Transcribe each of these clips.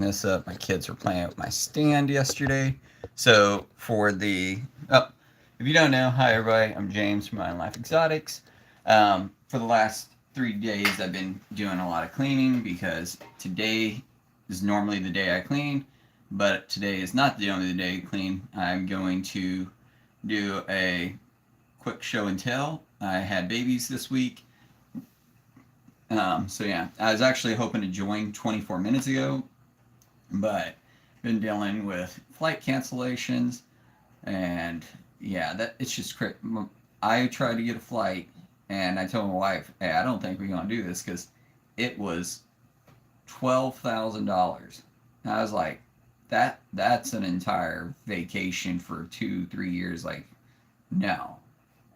this up. My kids were playing with my stand yesterday. So for if you don't know, hi everybody, I'm James from My Life Exotics. For the last 3 days, I've been doing a lot of cleaning because today is normally the day I clean, but today is not the only day I clean. I'm going to do a quick show and tell. I had babies this week. So yeah, I was actually hoping to join 24 minutes ago, but been dealing with flight cancellations, and yeah, that it's just I tried to get a flight, and I told my wife, "Hey, I don't think we're gonna do this because it was $12,000." I was like, that's an entire vacation for 2 3 years. Like, no.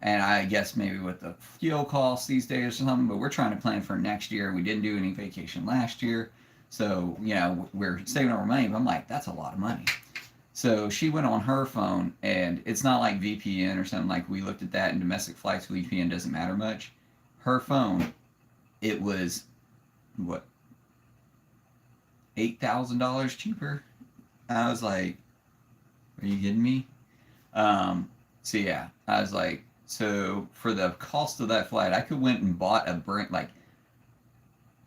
And I guess maybe with the fuel costs these days or something, but we're trying to plan for next year. We didn't do any vacation last year. So, we're saving our money, but I'm like, that's a lot of money. So she went on her phone, and it's not like VPN or something. Like, we looked at that, and domestic flights, VPN doesn't matter much. Her phone, it was, what, $8,000 cheaper? I was like, are you kidding me? So yeah, I was like, so for the cost of that flight, I could went and bought a brand, like,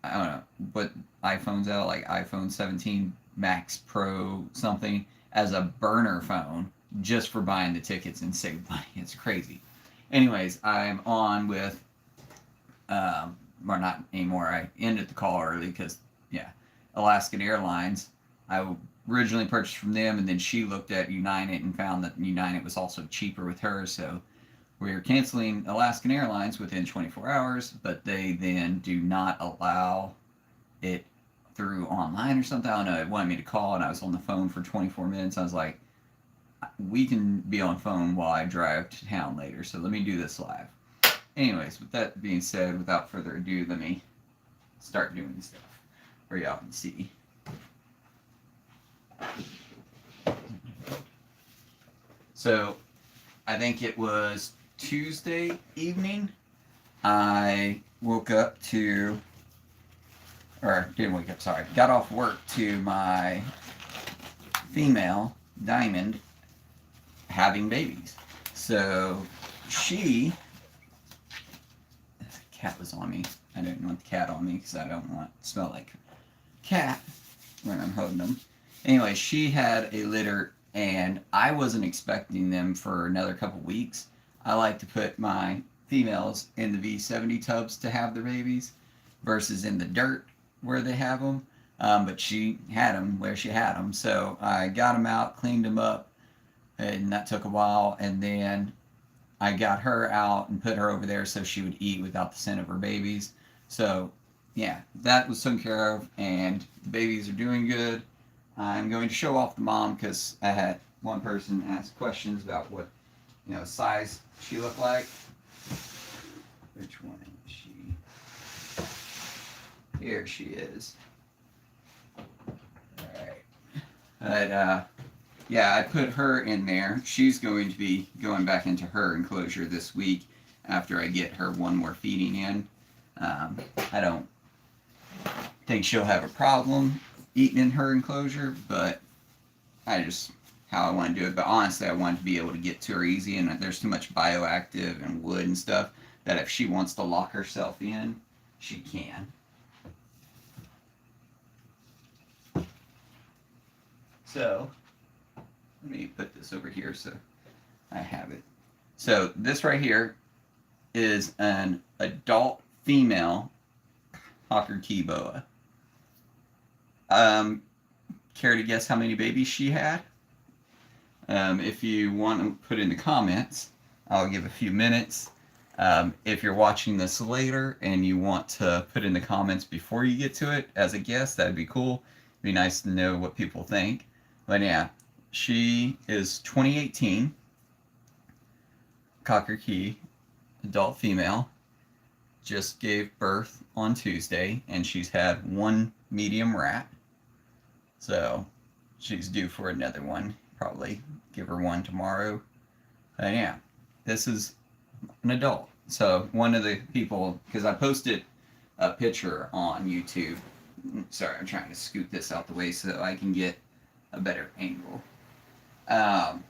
I don't know what iPhone's out, like iPhone 17 Max Pro something, as a burner phone just for buying the tickets and save money. It's crazy. Anyways, I'm on with, or not anymore. I ended the call early because, yeah, Alaskan Airlines. I originally purchased from them, and then she looked at United and found that United was also cheaper with her. So we're canceling Alaskan Airlines within 24 hours, but they then do not allow it through online or something. I don't know. It wanted me to call, and I was on the phone for 24 minutes. I was like, we can be on phone while I drive to town later, so let me do this live. Anyways, with that being said, without further ado, let me start doing stuff where y'all can see. So, I think it was Tuesday evening. I woke up to, or didn't wake up, sorry, got off work to my female, Diamond, having babies. So, the cat was on me. I didn't want the cat on me because I don't want to smell like cat when I'm holding them. Anyway, she had a litter, and I wasn't expecting them for another couple weeks. I like to put my females in the V70 tubs to have their babies versus in the dirt where they have them. But she had them where she had them. So I got them out, cleaned them up, and that took a while. And then I got her out and put her over there so she would eat without the scent of her babies. So, yeah, that was taken care of, and the babies are doing good. I'm going to show off the mom because I had one person ask questions about what, size she looked like. Which one is she? Here she is. Alright. But, yeah, I put her in there. She's going to be going back into her enclosure this week after I get her one more feeding in. I don't think she'll have a problem eating in her enclosure, but how I want to do it. But honestly, I want to be able to get to her easy, and there's too much bioactive and wood and stuff that if she wants to lock herself in, she can. So, let me put this over here so I have it. So, this right here is an adult female Caulker Cay Boa. Care to guess how many babies she had? If you want to put in the comments, I'll give a few minutes. If you're watching this later and you want to put in the comments before you get to it as a guest, that'd be cool. It'd be nice to know what people think. But yeah, she is 2018, Caulker Cay, adult female, just gave birth on Tuesday, and she's had one medium rat. So she's due for another one. Probably give her one tomorrow. And yeah, this is an adult. So one of the people, because I posted a picture on YouTube Sorry, I'm trying to scoot this out the way so I can get a better angle. Um,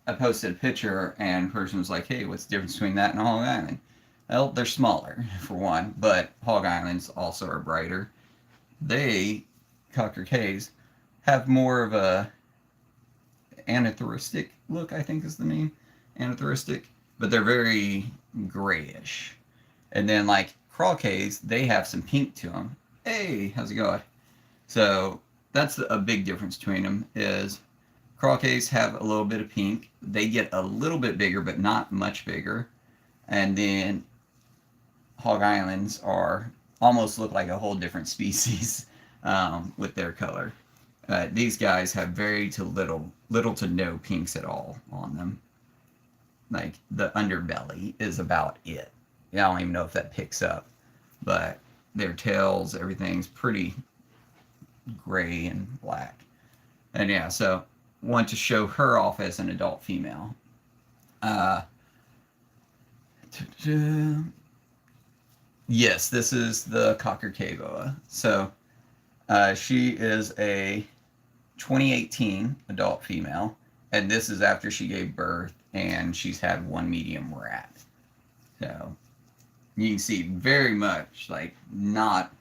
I posted a picture and a person was like, hey, what's the difference between that and Hog Island? Well, they're smaller, for one, but Hog Islands also are brighter. They, Caulker Cays, have more of a anathoristic look, I think is the name. Anathoristic. But they're very grayish. And then, like, Caulker Cays, they have some pink to them. Hey, how's it going? So that's a big difference between them is Caulker Cays have a little bit of pink. They get a little bit bigger, but not much bigger. And then Hog Islands are almost look like a whole different species with their color. These guys have very to little to no pinks at all on them. Like the underbelly is about it. I don't even know if that picks up, but their tails, everything's pretty gray and black. And yeah, so want to show her off as an adult female. Yes, this is the Caulker Cay Boa. So she is a 2018 adult female, and this is after she gave birth, and she's had one medium rat. So you can see very much like not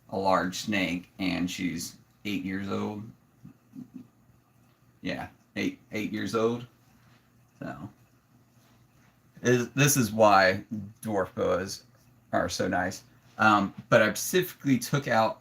a large snake, and she's 8 years old. Yeah, eight years old. So this is why dwarf boas are so nice. But I specifically took out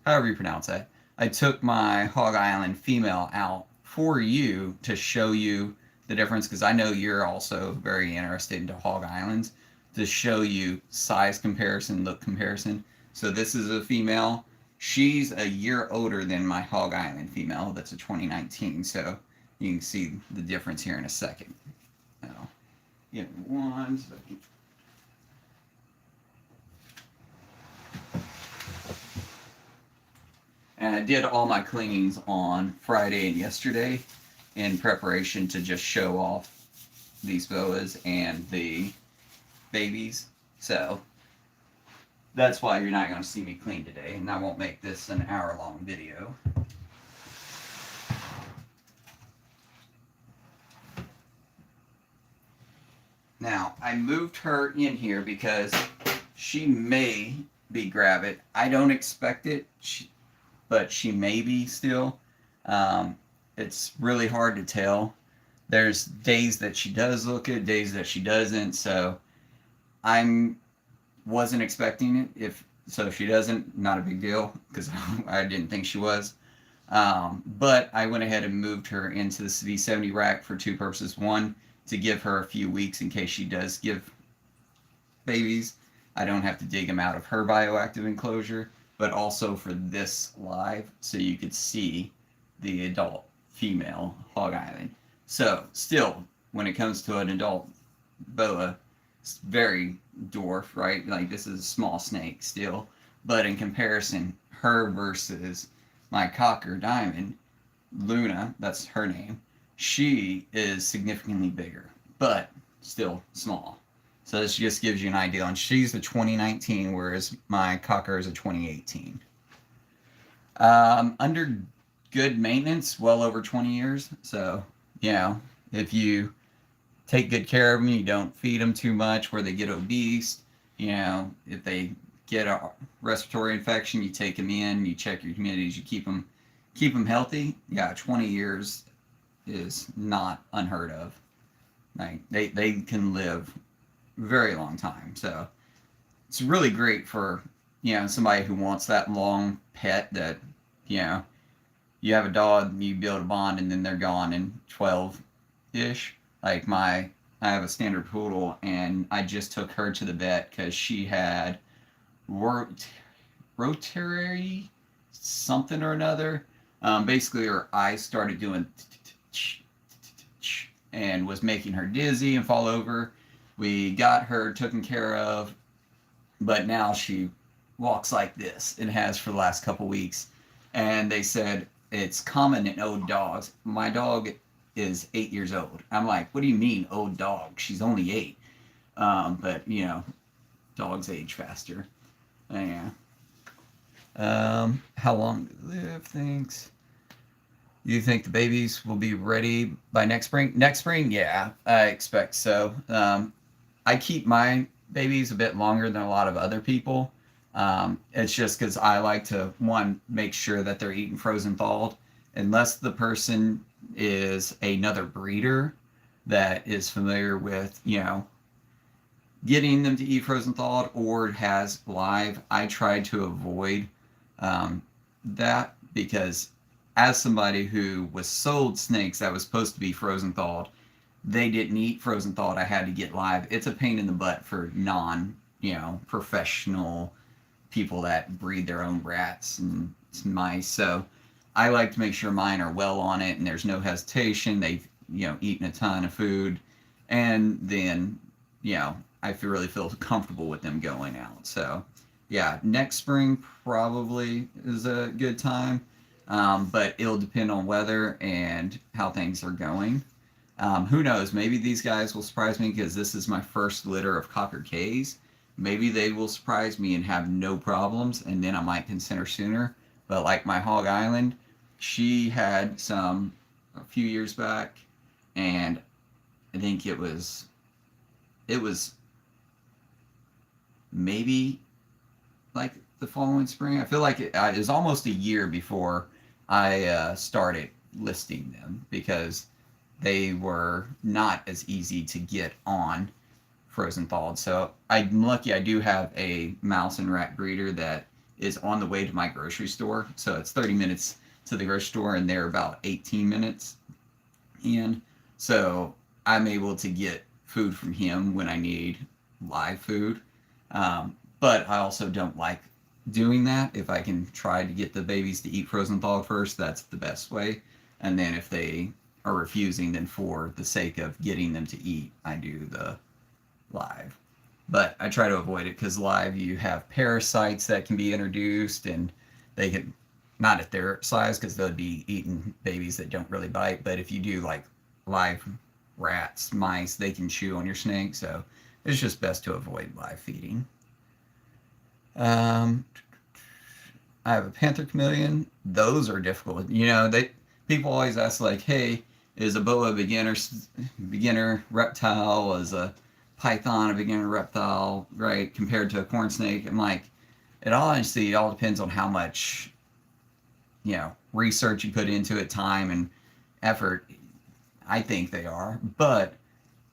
however you pronounce that. I took my Hog Island female out for you to show you the difference, because I know you're also very interested into Hog Islands, to show you size comparison, look comparison. So this is a female. She's a year older than my Hog Island female. That's a 2019. So you can see the difference here in a second. Now, give me 1 second. And I did all my cleanings on Friday and yesterday in preparation to just show off these boas and the babies. So that's why you're not going to see me clean today, and I won't make this an hour-long video. Now, I moved her in here because she may be gravid. I don't expect it, but she may be still. It's really hard to tell. There's days that she does look good, days that she doesn't, so wasn't expecting it. If she doesn't, not a big deal, because I didn't think she was. But I went ahead and moved her into the V70 rack for two purposes. One, to give her a few weeks in case she does give babies. I don't have to dig them out of her bioactive enclosure, but also for this live so you could see the adult female Hog Island. So still, when it comes to an adult boa, it's very dwarf, right? Like this is a small snake still, but in comparison, her versus my cocker diamond, Luna, that's her name, she is significantly bigger, but still small. So this just gives you an idea. And she's a 2019, whereas my cocker is a 2018. Under good maintenance, well over 20 years. So, you know, if you take good care of them, you don't feed them too much where they get obese. You know, if they get a respiratory infection, you take them in, you check your humidities, you keep them healthy. Yeah, 20 years is not unheard of. Like they can live very long time. So it's really great for, you know, somebody who wants that long pet that, you know, you have a dog, you build a bond, and then they're gone in 12-ish. Like I have a standard poodle, and I just took her to the vet because she had rotary something or another. Basically, her eyes started doing and was making her dizzy and fall over. We got her taken care of, but now she walks like this and has for the last couple weeks. And they said it's common in old dogs. My dog is 8 years old. I'm like, what do you mean old dog? She's only 8. But, you know, dogs age faster. Yeah. How long do they live? Thanks. You think the babies will be ready by next spring? Next spring, yeah, I expect so. I keep my babies a bit longer than a lot of other people. It's just because I like to, one, make sure that they're eating frozen thawed, unless the person is another breeder that is familiar with, getting them to eat frozen thawed or has live. I try to avoid that because as somebody who was sold snakes that was supposed to be frozen thawed, they didn't eat frozen thawed. I had to get live. It's a pain in the butt for non, professional people that breed their own rats and mice. So I like to make sure mine are well on it and there's no hesitation. They've, eaten a ton of food. And then, I really feel comfortable with them going out. So yeah, next spring probably is a good time. But it'll depend on weather and how things are going. Who knows? Maybe these guys will surprise me because this is my first litter of Caulker Cays. Maybe they will surprise me and have no problems, and then I might consider sooner. But like my Hog Island, she had some a few years back, and I think it was maybe like the following spring. I feel like it was almost a year before I started listing them because they were not as easy to get on frozen thawed. So I'm lucky I do have a mouse and rat breeder that is on the way to my grocery store. So it's 30 minutes to the grocery store and they're about 18 minutes in. So I'm able to get food from him when I need live food. But I also don't like doing that. If I can try to get the babies to eat frozen thawed first, that's the best way. And then if they are refusing, then for the sake of getting them to eat, I do the live. But I try to avoid it because live you have parasites that can be introduced and they can, not at their size because they'll be eating babies that don't really bite. But if you do like live rats, mice, they can chew on your snake. So it's just best to avoid live feeding. I have a panther chameleon. Those are difficult. People always ask like, "Hey, is a boa beginner reptile? Is a python a beginner reptile? Right, compared to a corn snake?" I'm like, it all depends on how much, research you put into it, time and effort. I think they are, but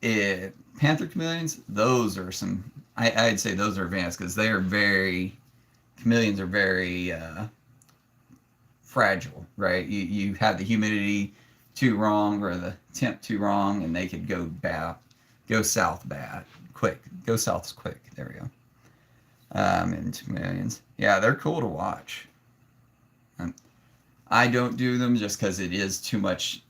panther chameleons, those are some. I'd say those are advanced because chameleons are very fragile, right? You have the humidity too wrong or the temp too wrong, and they could go south bad, quick. Go south quick. There we go. And chameleons, yeah, they're cool to watch. I don't do them just because it is too much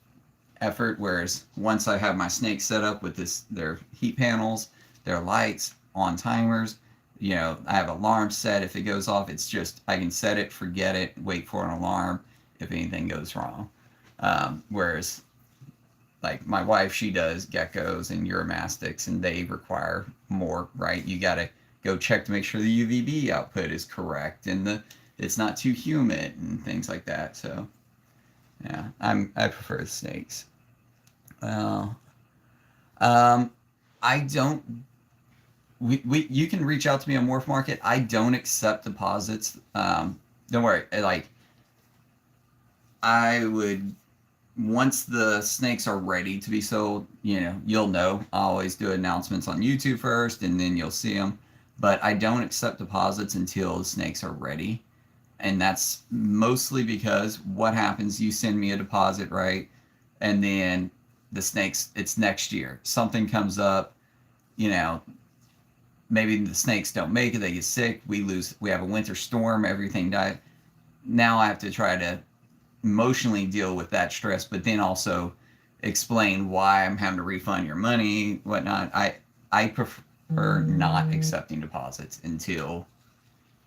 effort. Whereas once I have my snakes set up with their heat panels, their lights on timers, I have alarm set. If it goes off, it's just I can set it, forget it, wait for an alarm if anything goes wrong. Whereas like my wife, she does geckos and uromastics, and they require more, right? You got to go check to make sure the UVB output is correct and it's not too humid and things like that. So yeah, I prefer the snakes. Well, I don't. You can reach out to me on Morph Market. I don't accept deposits. Don't worry. I would, once the snakes are ready to be sold, you'll know. I always do announcements on YouTube first, and then you'll see them. But I don't accept deposits until the snakes are ready. And that's mostly because what happens, you send me a deposit, right? And then the snakes, it's next year. Something comes up, maybe the snakes don't make it, they get sick, we have a winter storm, everything died. Now I have to try to emotionally deal with that stress, but then also explain why I'm having to refund your money, whatnot. I prefer not accepting deposits until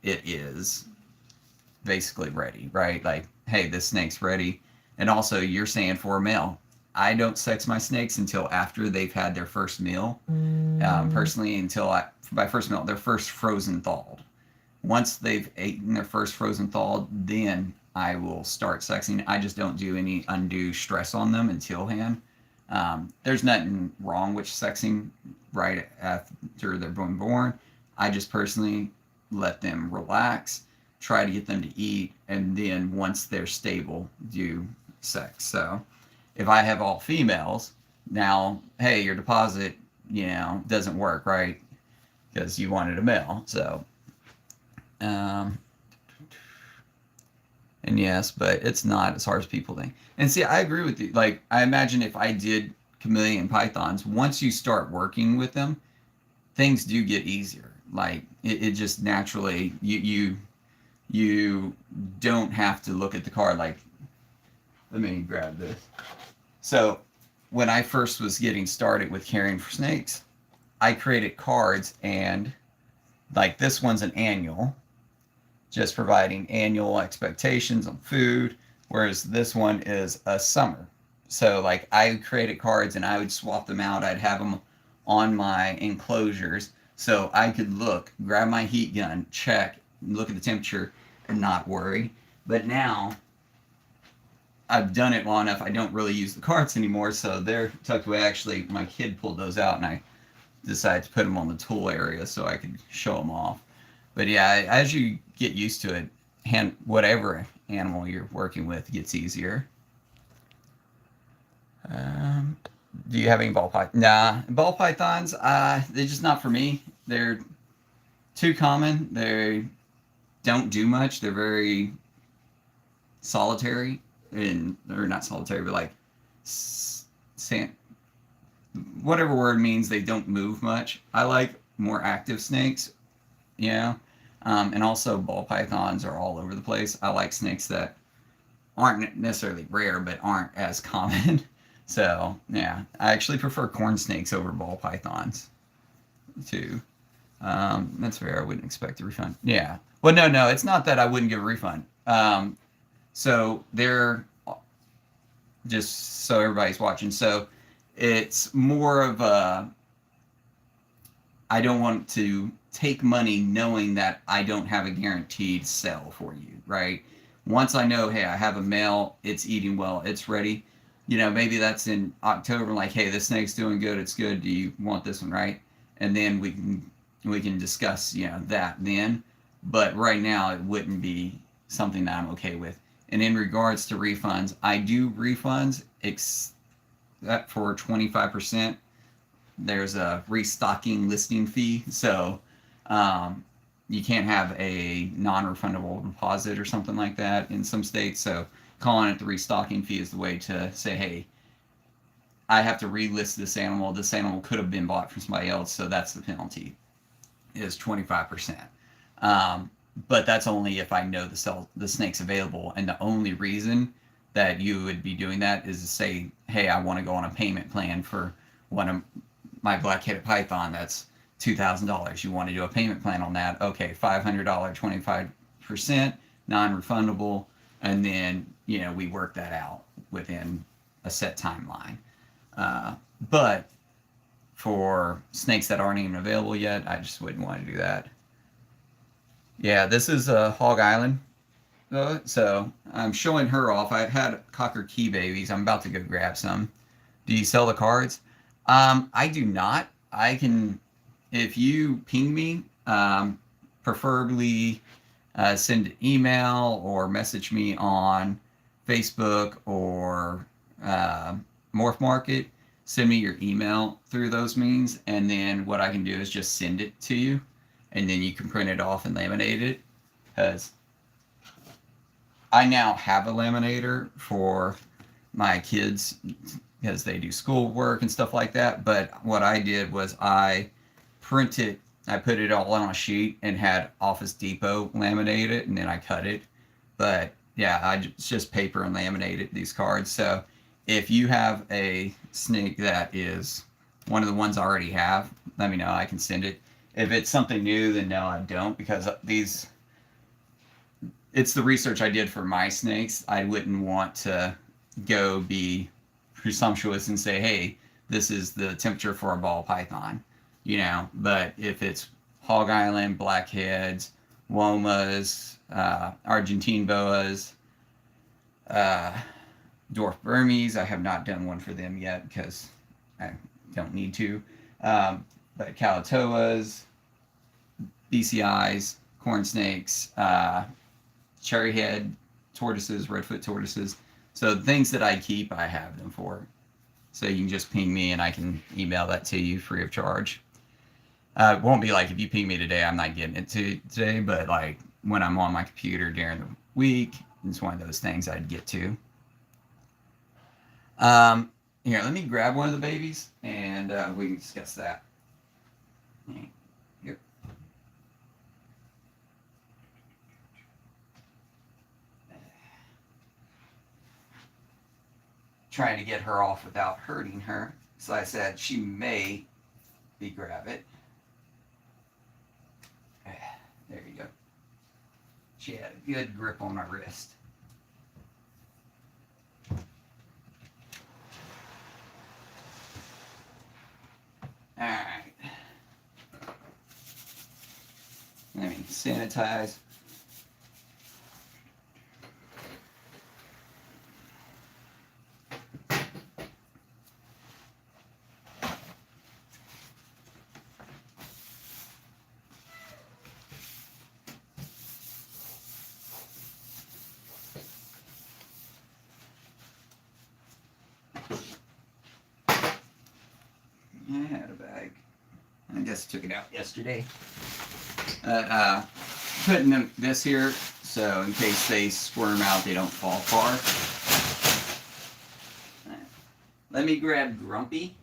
it is basically ready, right? Like, hey, this snake's ready. And also you're saying for a male. I don't sex my snakes until after they've had their first meal. Personally, by first meal, their first frozen thawed. Once they've eaten their first frozen thawed, then I will start sexing. I just don't do any undue stress on them until hand. There's nothing wrong with sexing right after they're born. I just personally let them relax, try to get them to eat, and then once they're stable, do sex. So if I have all females, now, hey, your deposit, doesn't work, right? Because you wanted a male. So, and yes, but it's not as hard as people think. And see, I agree with you. Like, I imagine if I did chameleon pythons, once you start working with them, things do get easier. Like, it just naturally, you don't have to look at the card like, let me grab this. So when I first was getting started with caring for snakes, I created cards, and like this one's an annual, just providing annual expectations on food, whereas this one is a summer. So like I created cards and I would swap them out. I'd have them on my enclosures so I could look, grab my heat gun, check, look at the temperature, and not worry. But now I've done it long enough, I don't really use the cards anymore, so they're tucked away. Actually, my kid pulled those out and I decided to put them on the tool area so I could show them off. But yeah, as you get used to it, whatever animal you're working with gets easier. Do you have any ball pythons? Nah, ball pythons, they're just not for me. They're too common. They don't do much. They're very solitary, or not solitary, but like whatever word means, they don't move much. I like more active snakes, and also ball pythons are all over the place. I like snakes that aren't necessarily rare, but aren't as common. So yeah, I actually prefer corn snakes over ball pythons too. That's fair. I wouldn't expect a refund. Yeah. Well, no, it's not that I wouldn't give a refund. So they're, just so everybody's watching. So it's more of I don't want to take money knowing that I don't have a guaranteed sell for you, right? Once I know, hey, I have a male, it's eating well, it's ready. Maybe that's in October, like, hey, this snake's doing good, it's good, do you want this one, right? And then we can discuss, that then. But right now, it wouldn't be something that I'm okay with. And in regards to refunds, I do refunds except for 25%. There's a restocking listing fee, so you can't have a non-refundable deposit or something like that in some states. So calling it the restocking fee is the way to say, hey, I have to relist this animal. This animal could have been bought from somebody else, so that's the penalty, is 25%. But that's only if I know the snake's available, and the only reason that you would be doing that is to say, hey, I want to go on a payment plan for one of my black-headed python that's $2,000. You want to do a payment plan on that? Okay, $500, 25%, non-refundable, and then we work that out within a set timeline. But for snakes that aren't even available yet, I just wouldn't want to do that. Yeah, this is Hog Island. So I'm showing her off. I've had Caulker Cay babies. I'm about to go grab some. Do you sell the cards? I do not. I can, if you ping me, preferably send an email or message me on Facebook or Morph Market. Send me your email through those means, and then what I can do is just send it to you, and then you can print it off and laminate it. Because I now have a laminator for my kids because they do schoolwork and stuff like that. But what I did was I put it all on a sheet and had Office Depot laminate it, and then I cut it. But yeah, it's just paper and laminated these cards. So if you have a snake that is one of the ones I already have, let me know. I can send it. If it's something new, then no, I don't, because it's the research I did for my snakes. I wouldn't want to go be presumptuous and say, hey, this is the temperature for a ball python, you know. But if it's Hog Island, blackheads, womas, Argentine boas, dwarf Burmese, I have not done one for them yet because I don't need to. But Calatoas, BCIs, corn snakes, cherryhead tortoises, redfoot tortoises. So the things that I keep, I have them for. So you can just ping me and I can email that to you free of charge. It won't be like if you ping me today, I'm not getting it to today, but like when I'm on my computer during the week, it's one of those things I'd get to. Here, let me grab one of the babies and we can discuss that. Here. Trying to get her off without hurting her. So I said she may be grab it. There you go. She had a good grip on my wrist. All right. Let me sanitize. I had a bag. I guess I took it out yesterday. Putting this here so in case they squirm out, they don't fall far. Let me grab Grumpy.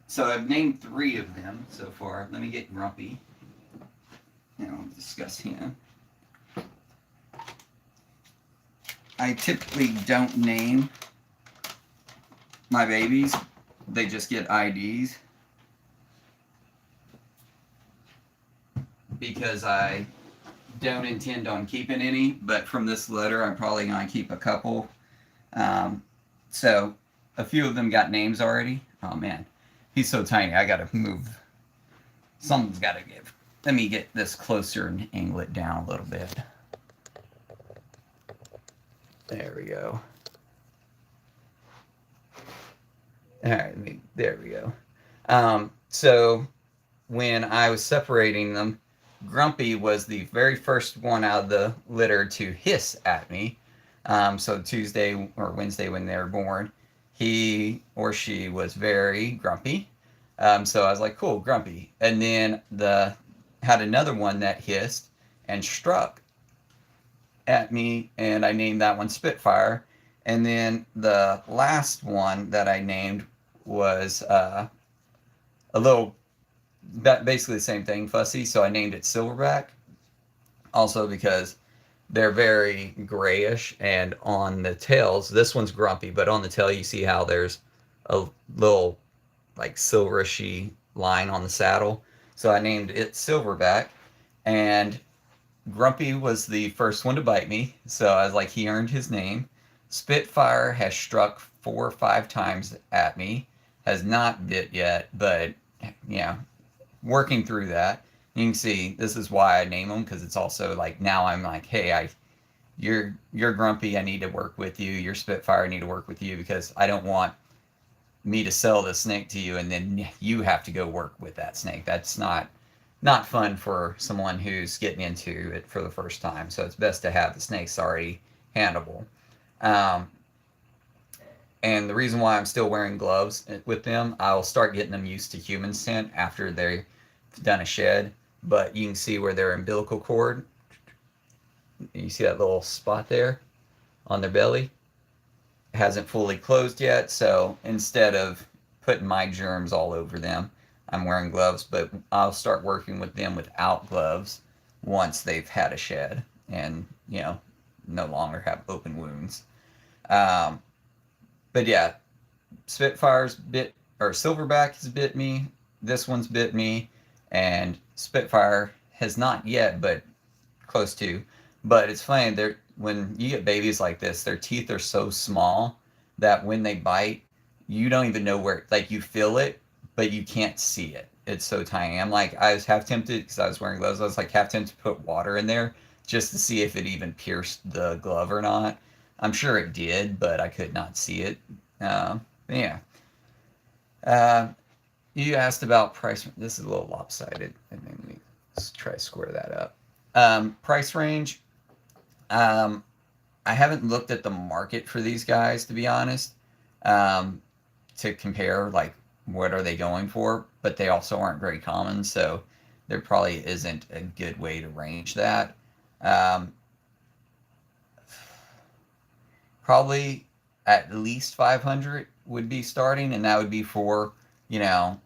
So I've named 3 of them so far. Let me get Grumpy. And I'll discuss him. I typically don't name my babies. They just get IDs. Because I don't intend on keeping any, but from this litter, I'm probably going to keep a couple. So a few of them got names already. Oh man, he's so tiny. I got to move. Something's got to give. Let me get this closer and angle it down a little bit. There we go. All right, there we go. So when I was separating them, Grumpy was the very first one out of the litter to hiss at me. So Tuesday or Wednesday when they were born, he or she was very grumpy. So I was like, cool, Grumpy. And then had another one that hissed and struck at me, and I named that one Spitfire. And then the last one that I named was a little, basically the same thing, fussy. So I named it Silverback. Also because they're very grayish, and on the tails, this one's grumpy, but on the tail you see how there's a little like silverishy line on the saddle. So I named it Silverback, and Grumpy was the first one to bite me, so I was like, he earned his name. Spitfire has struck 4 or 5 times at me, has not bit yet, but yeah, working through that. You can see this is why I name them, because it's also like now I'm like, hey, you're Grumpy, I need to work with you. You're Spitfire, I need to work with you, because I don't want me to sell the snake to you and then you have to go work with that snake. That's not fun for someone who's getting into it for the first time. So it's best to have the snakes already handleable. And the reason why I'm still wearing gloves with them, I'll start getting them used to human scent after they've done a shed. But you can see where their umbilical cord, you see that little spot there on their belly? It hasn't fully closed yet, so instead of putting my germs all over them, I'm wearing gloves, but I'll start working with them without gloves once they've had a shed and, no longer have open wounds. But yeah, Spitfire's Silverback has bit me, this one's bit me, and Spitfire has not yet, but close to. But it's funny, when you get babies like this, their teeth are so small that when they bite, you don't even know where, like, you feel it, but you can't see it. It's so tiny. I'm like, I was half tempted because I was wearing gloves. I was like half tempted to put water in there just to see if it even pierced the glove or not. I'm sure it did, but I could not see it. Yeah. Uh, you asked about price. This is a little lopsided. I think let me try to square that up. Price range. Um, I haven't looked at the market for these guys, to be honest, um, to compare like what are they going for, but they also aren't very common, so there probably isn't a good way to range that. Um, Probably at least 500 would be starting, and that would be for, you know,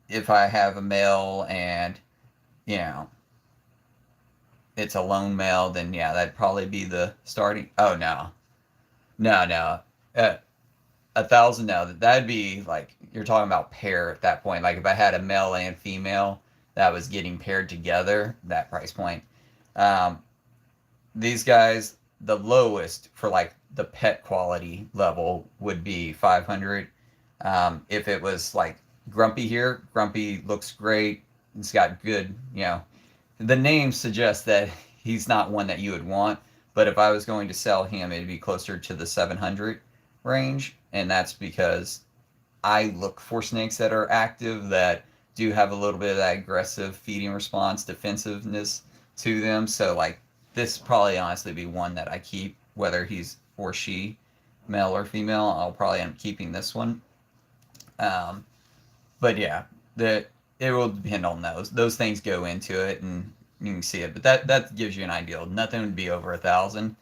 if I have a male and, you know, it's a lone male, then yeah, that'd probably be the starting. Oh no, no. Uh, 1,000, no, that'd be like you're talking about pair at that point. Like if I had a male and female that was getting paired together, that price point. Um, these guys, the lowest for like the pet quality level would be 500. If it was like Grumpy here, Grumpy looks great. It's got good, the name suggests that he's not one that you would want. But if I was going to sell him, it'd be closer to the 700 range, and that's because I look for snakes that are active, that do have a little bit of that aggressive feeding response, defensiveness to them. So like this probably honestly be one that I keep, whether he's or she, male or female. I'll probably end up keeping this one. Um, but yeah, the it will depend on those. Those things go into it, and you can see it. But that gives you an idea. Nothing would be over 1,000.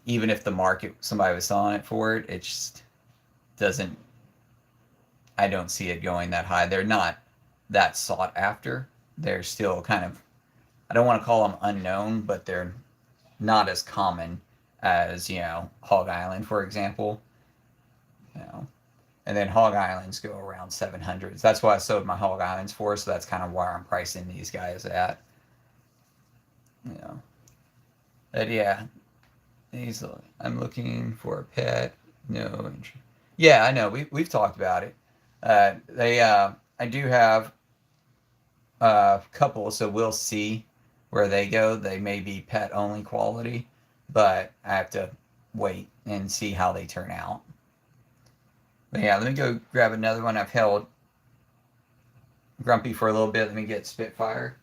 Even if the market somebody was selling it for it, it just doesn't. I don't see it going that high. They're not that sought after. They're still kind of. I don't want to call them unknown, but they're not as common as Hog Island, for example. You know, and then Hog Islands go around 700s. That's what I sold my Hog Islands for, so that's kind of where I'm pricing these guys at. You know, but yeah, these. I'm looking for a pet. No, yeah, I know. We've talked about it. I do have a couple, so we'll see where they go. They may be pet only quality, but I have to wait and see how they turn out. But yeah, let me go grab another one. I've held Grumpy for a little bit. Let me get Spitfire.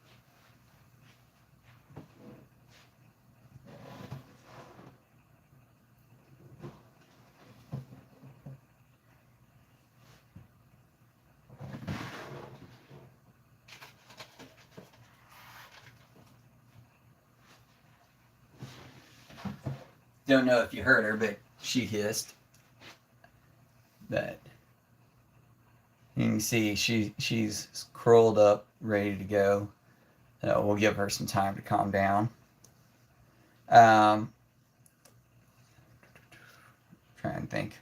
Don't know if you heard her, but she hissed. But you can see she's curled up, ready to go. We'll give her some time to calm down. Try and think.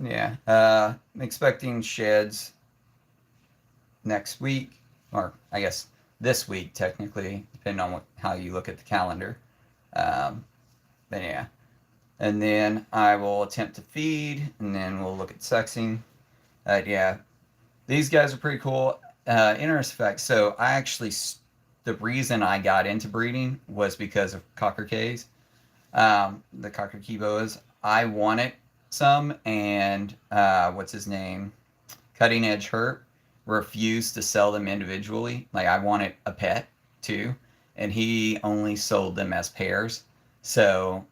Yeah, I'm expecting sheds next week, or I guess this week technically, depending on how you look at the calendar. But yeah, and then I will attempt to feed, and then we'll look at sexing. Yeah, these guys are pretty cool. Interesting fact. So I actually, the reason I got into breeding was because of Caulker Cays, the Caulker Cay Boas. I wanted some, and what's his name? Cutting Edge Hurt refused to sell them individually. Like I wanted a pet too, and he only sold them as pairs. So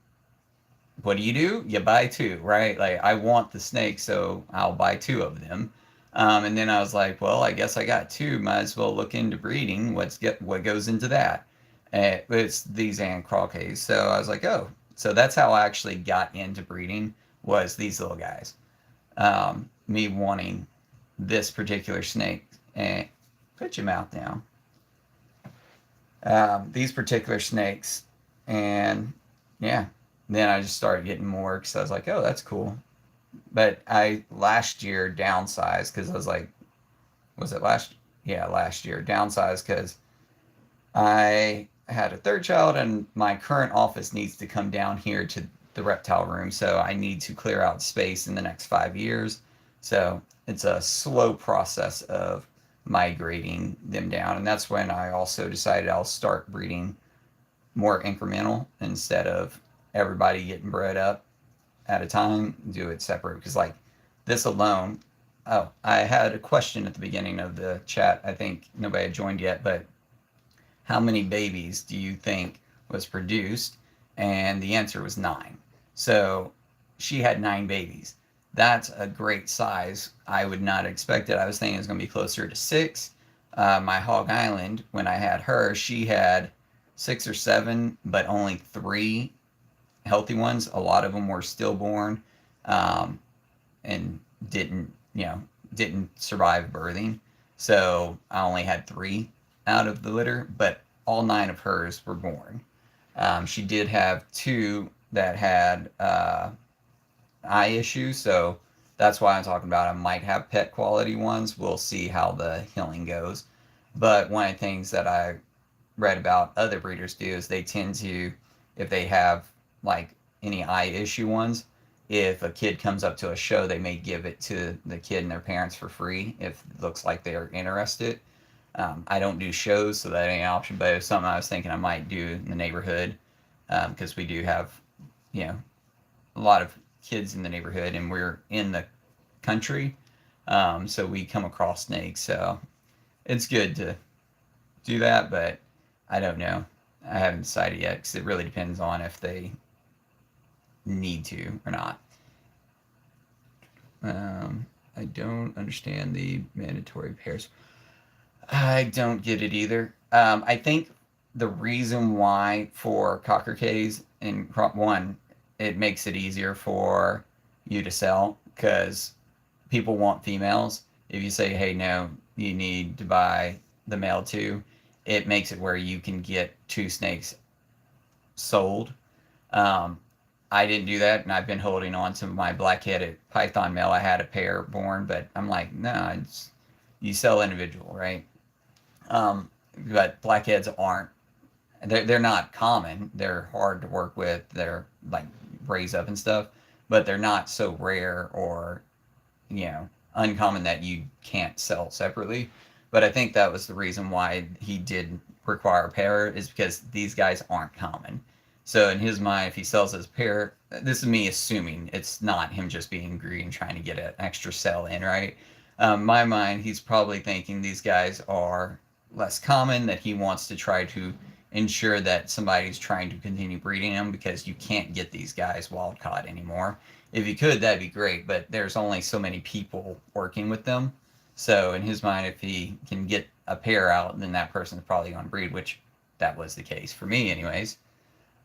what do? You buy two, right? Like I want the snake, so I'll buy two of them. And then I was like, well, I guess I got two. Might as well look into breeding. What goes into that? It's these and croquets. So I was like, oh, so that's how I actually got into breeding, was these little guys. Me wanting this particular snake. And put your mouth down. These particular snakes, and yeah, then I just started getting more because I was like, oh, that's cool. But I last year downsized because I was like, was it last? Yeah, last year downsized because I had a third child, and my current office needs to come down here to the reptile room, so I need to clear out space in the next 5 years. So it's a slow process of migrating them down, and that's when I also decided I'll start breeding more incremental instead of everybody getting bred up at a time. Do it separate, because like this alone. Oh, I had a question at the beginning of the chat. I think nobody had joined yet, but how many babies do you think was produced? And the answer was 9. So she had 9 babies. That's a great size. I would not expect it. I was thinking it was going to be closer to 6. My Hog Island, when I had her, she had 6 or 7, but only 3 healthy ones. A lot of them were stillborn, and didn't survive birthing. So I only had 3 out of the litter, but all 9 of hers were born. She did have 2 that had eye issues, so that's why I'm talking about I might have pet quality ones. We'll see how the healing goes. But one of the things that I read about other breeders do is they tend to, if they have like any eye issue ones, if a kid comes up to a show, they may give it to the kid and their parents for free if it looks like they're interested. I don't do shows, so that ain't an option, but it's something I was thinking I might do in the neighborhood, because we do have, a lot of kids in the neighborhood, and we're in the country, so we come across snakes. So it's good to do that, but I don't know. I haven't decided yet, because it really depends on if they need to or not. I don't understand the mandatory pairs. I don't get it either. I think the reason why for Caulker Cays, in one, it makes it easier for you to sell, because people want females. If you say, hey, no, you need to buy the male too, it makes it where you can get 2 snakes sold. I didn't do that, and I've been holding on to my black-headed python male. I had a pair born, but I'm like, no, you sell individual, right? But blackheads aren't. They're not common. They're hard to work with. They're like raise up and stuff, but they're not so rare or uncommon that you can't sell separately. But I think that was the reason why he did require a pair, is because these guys aren't common. So in his mind, if he sells his pair, this is me assuming, it's not him just being greedy and trying to get an extra sell in, right? My mind, he's probably thinking these guys are less common, that he wants to try to ensure that somebody's trying to continue breeding them, because you can't get these guys wild caught anymore. If you could, that'd be great, but there's only so many people working with them. So in his mind, if he can get a pair out, then that person's probably going to breed, which that was the case for me anyways.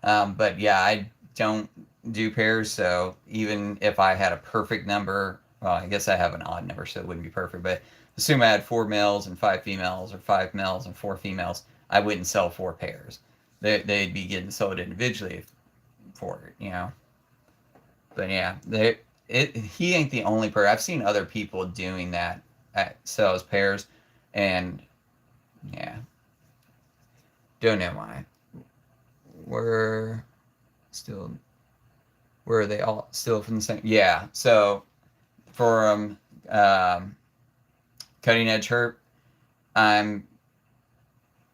But yeah, I don't do pairs, so even if I had a perfect number, well, I guess I have an odd number, so it wouldn't be perfect, but assume I had 4 males and 5 females, or 5 males and 4 females, I wouldn't sell 4 pairs. They'd be getting sold individually for it, But yeah, he ain't the only pair. I've seen other people doing that at sells pairs, and yeah, don't know why. We're still, were they all still from the same? Yeah. So for cutting edge herp, I'm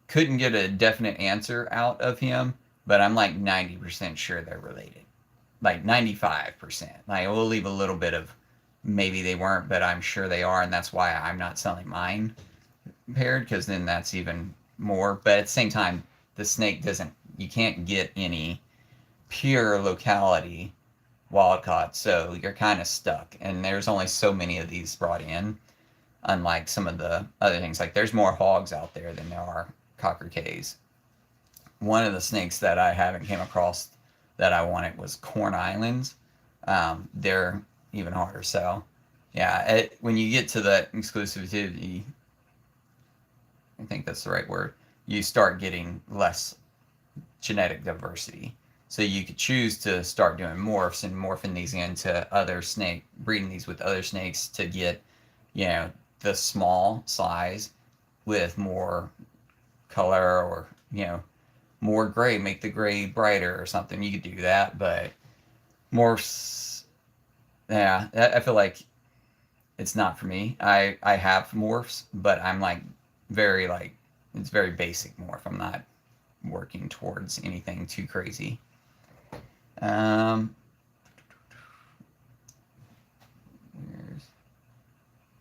couldn't get a definite answer out of him, but I'm like 90% sure they're related. Like 95%. Like we'll leave a little bit of maybe they weren't, but I'm sure they are, and that's why I'm not selling mine paired, because then that's even more. But at the same time, the snake doesn't, you can't get any pure locality wild caught, so you're kind of stuck, and there's only so many of these brought in, unlike some of the other things. Like there's more hogs out there than there are Caulker Cays. One of the snakes that I haven't came across that I wanted was Corn Islands. They're even harder. So yeah, when you get to that exclusivity, I think that's the right word, you start getting less genetic diversity. So you could choose to start doing morphs and morphing these into other snake, breeding these with other snakes to get, the small size with more color, or, more gray, make the gray brighter or something. You could do that, but Morphs, yeah, I feel like it's not for me. I have morphs, but I'm like very like it's very basic morph. I'm not working towards anything too crazy. Um,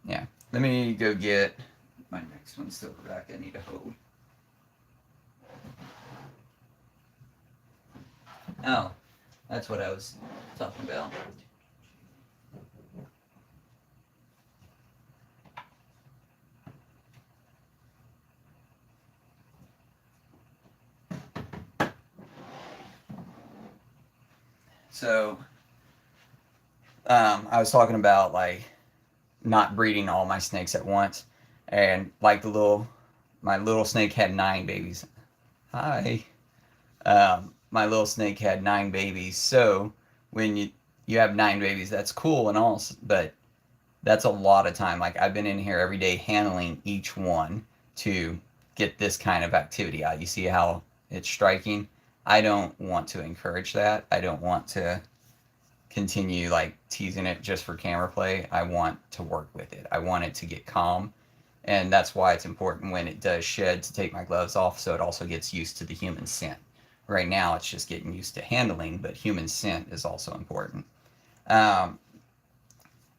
yeah, let me go get my next one silverback. I need to hold. Oh, that's what I was talking about. So, I was talking about like not breeding all my snakes at once, and like my little snake had 9 babies. Hi. My little snake had 9 babies. So when you have 9 babies, that's cool and all, but that's a lot of time. Like I've been in here every day handling each one to get this kind of activity out. You see how it's striking? I don't want to encourage that. I don't want to continue like teasing it just for camera play. I want to work with it. I want it to get calm. And that's why it's important when it does shed to take my gloves off so it also gets used to the human scent. Right now it's just getting used to handling, but human scent is also important. Um,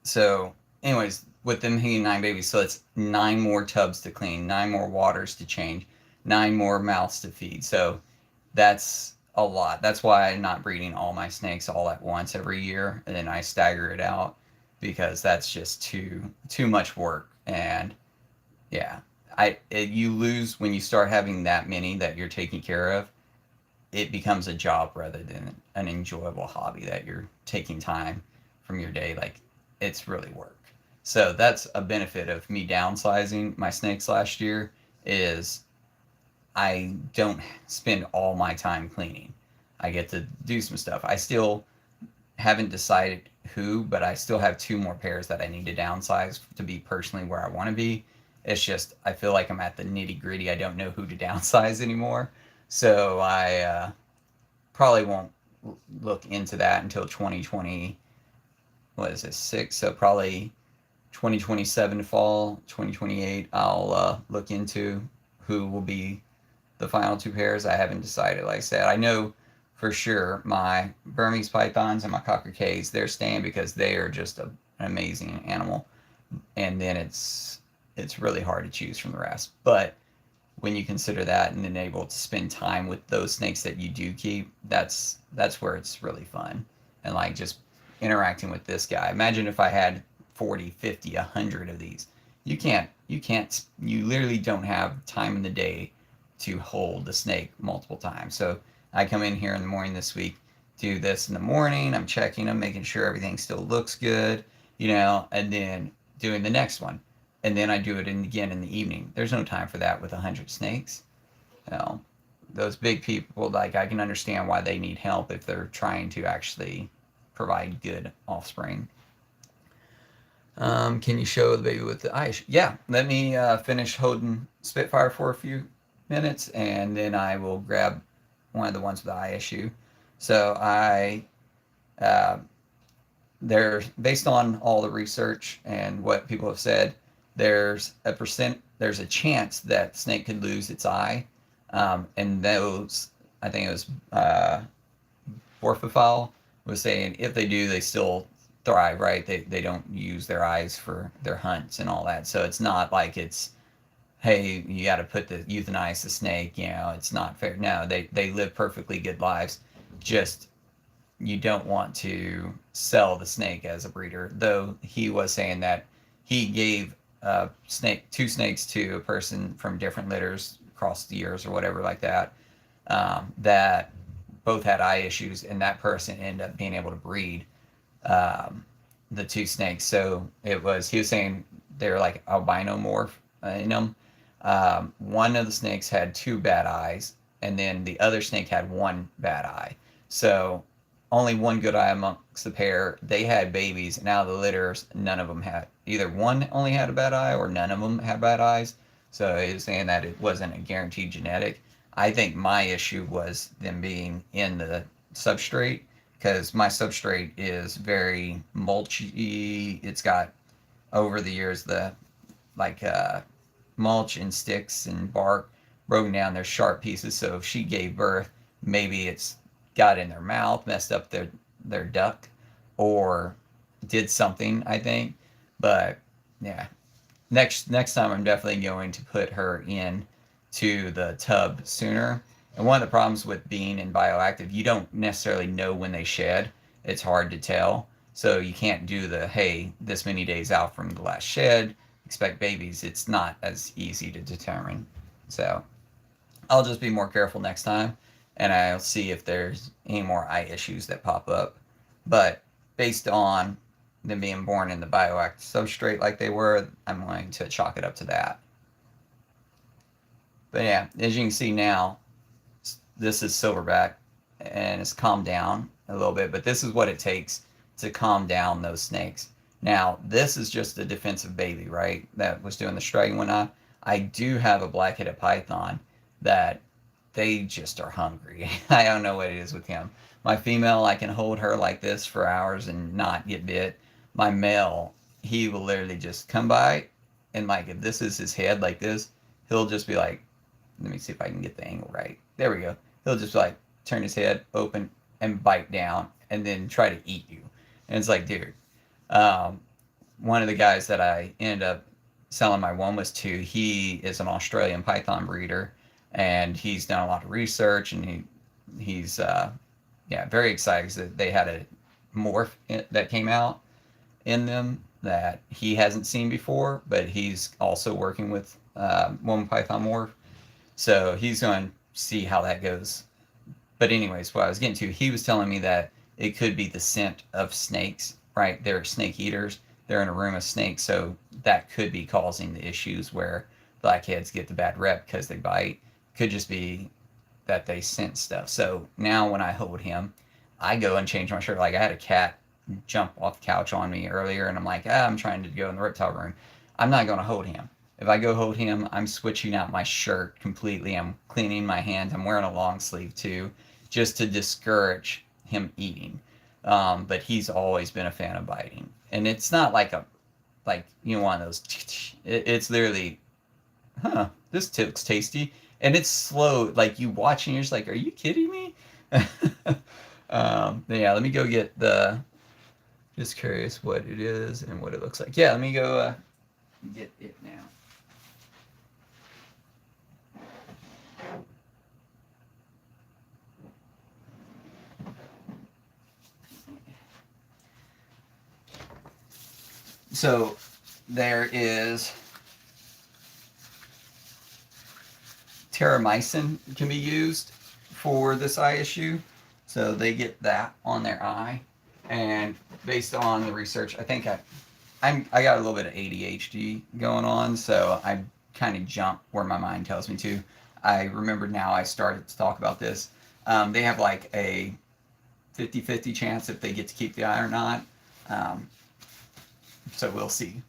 so, anyways, with them hanging 9 babies, so it's 9 more tubs to clean, 9 more waters to change, 9 more mouths to feed. So that's a lot. That's why I'm not breeding all my snakes all at once every year, and then I stagger it out because that's just too much work. And yeah, you lose when you start having that many that you're taking care of. It becomes a job rather than an enjoyable hobby that you're taking time from your day. Like it's really work. So that's a benefit of me downsizing my snakes last year is I don't spend all my time cleaning. I get to do some stuff. I still haven't decided who, but I still have 2 more pairs that I need to downsize to be personally where I want to be. It's just I feel like I'm at the nitty gritty. I don't know who to downsize anymore, so I probably won't look into that until 2020. What is this 6? So probably 2027 fall, 2028. I'll look into who will be the final 2 pairs. I haven't decided. Like I said, I know for sure my Burmese pythons and my Caulker Cays, they're staying because they are just an amazing animal. And then it's really hard to choose from the rest. But when you consider that and then able to spend time with those snakes that you do keep, that's where it's really fun. And like just interacting with this guy. Imagine if I had 40, 50, 100 of these. You literally don't have time in the day to hold the snake multiple times. So I come in here in the morning this week, do this in the morning. I'm checking them, making sure everything still looks good, and then doing the next one. And then I do it again in the evening. There's no time for that with 100 snakes. You know, those big people, like I can understand why they need help if they're trying to actually provide good offspring. Can you show the baby with the eye issue? Yeah, let me finish holding Spitfire for a few minutes, and then I will grab one of the ones with the eye issue. So uh, there's based on all the research and what people have said, there's a chance that snake could lose its eye, and those I think it was Orphophile was saying if they do, they still thrive, right? They don't use their eyes for their hunts and all that. So it's not like it's hey, you got to euthanize the snake. It's not fair. No, they live perfectly good lives. Just you don't want to sell the snake as a breeder. Though he was saying that he gave two snakes to a person from different litters across the years or whatever like that, that both had eye issues, and that person ended up being able to breed the 2 snakes. So he was saying they're like albino morph in them. One of the snakes had 2 bad eyes, and then the other snake had 1 bad eye. So only 1 good eye amongst the pair. They had babies, and out of the litters, none of them had either one only had a bad eye or none of them had bad eyes. So he was saying that it wasn't a guaranteed genetic. I think my issue was them being in the substrate because my substrate is very mulchy. It's got over the years the like mulch and sticks and bark broken down. There's sharp pieces. So if she gave birth, maybe it's got in their mouth, messed up their duct, or did something. I think, but yeah, next time I'm definitely going to put her in to the tub sooner. And one of the problems with being in bioactive, you don't necessarily know when they shed. It's hard to tell. So you can't do the, hey, this many days out from the last shed, expect babies. It's not as easy to determine. So I'll just be more careful next time, and I'll see if there's any more eye issues that pop up. But based on them being born in the bioactive substrate like they were, I'm going to chalk it up to that. But yeah, as you can see now, this is silverback, and it's calmed down a little bit, but this is what it takes to calm down those snakes. Now, this is just a defensive baby, right? That was doing the striking one eye. I do have a black-headed python that they just are hungry. I don't know what it is with him. My female, I can hold her like this for hours and not get bit. My male, he will literally just come by, and like if this is his head like this, he'll just be like, let me see if I can get the angle right. There we go. He'll just like turn his head open and bite down and then try to eat you. And it's like, dude, one of the guys that I ended up selling my wombas to, he is an Australian python breeder, and he's done a lot of research, and he's yeah, very excited because they had a morph that came out in them that he hasn't seen before, but he's also working with woman python morph, so he's going to see how that goes. But anyways, what I was getting to, he was telling me that it could be the scent of snakes, right? They're snake eaters. They're in a room of snakes, so that could be causing the issues where blackheads get the bad rep because they bite. Could just be that they scent stuff. So now when I hold him, I go and change my shirt. Like I had a cat jump off the couch on me earlier, and I'm like, I'm trying to go in the reptile room. I'm not going to hold him. If I go hold him, I'm switching out my shirt completely. I'm cleaning my hands. I'm wearing a long sleeve too, just to discourage him eating. But he's always been a fan of biting, and it's not like one of those. It's literally, this looks tasty, and it's slow. Like you watch and you're just like, are you kidding me? Yeah, let me go get the. Just curious what it is and what it looks like. Yeah, let me go get it now. So there is terramycin can be used for this eye issue. So they get that on their eye, and based on the research, I think I got a little bit of ADHD going on, so I kind of jump where my mind tells me to. I remember now I started to talk about this. They have like a 50-50 chance if they get to keep the eye or not. So we'll see.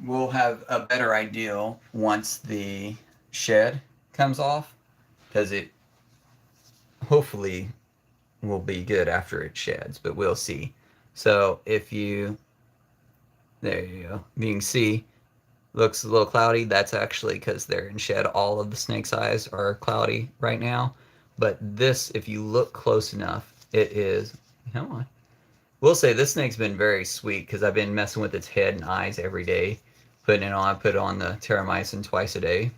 We'll have a better idea once the shed comes off, because it hopefully will be good after it sheds, but we'll see. So if you, there you go, you can see, looks a little cloudy. That's actually because they're in shed. All of the snake's eyes are cloudy right now. But this, if you look close enough, it is, come on. We'll say this snake's been very sweet because I've been messing with its head and eyes every day. Putting it on, I put on the terramycin twice a day.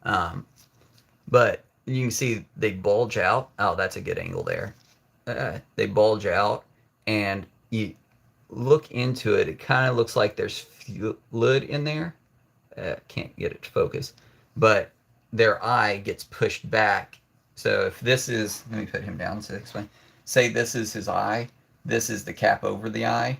But you can see they bulge out. Oh, that's a good angle there. They bulge out, and you look into it. It kind of looks like there's fluid in there. Can't get it to focus, but their eye gets pushed back. So if this is, let me put him down to explain. Say this is his eye. This is the cap over the eye.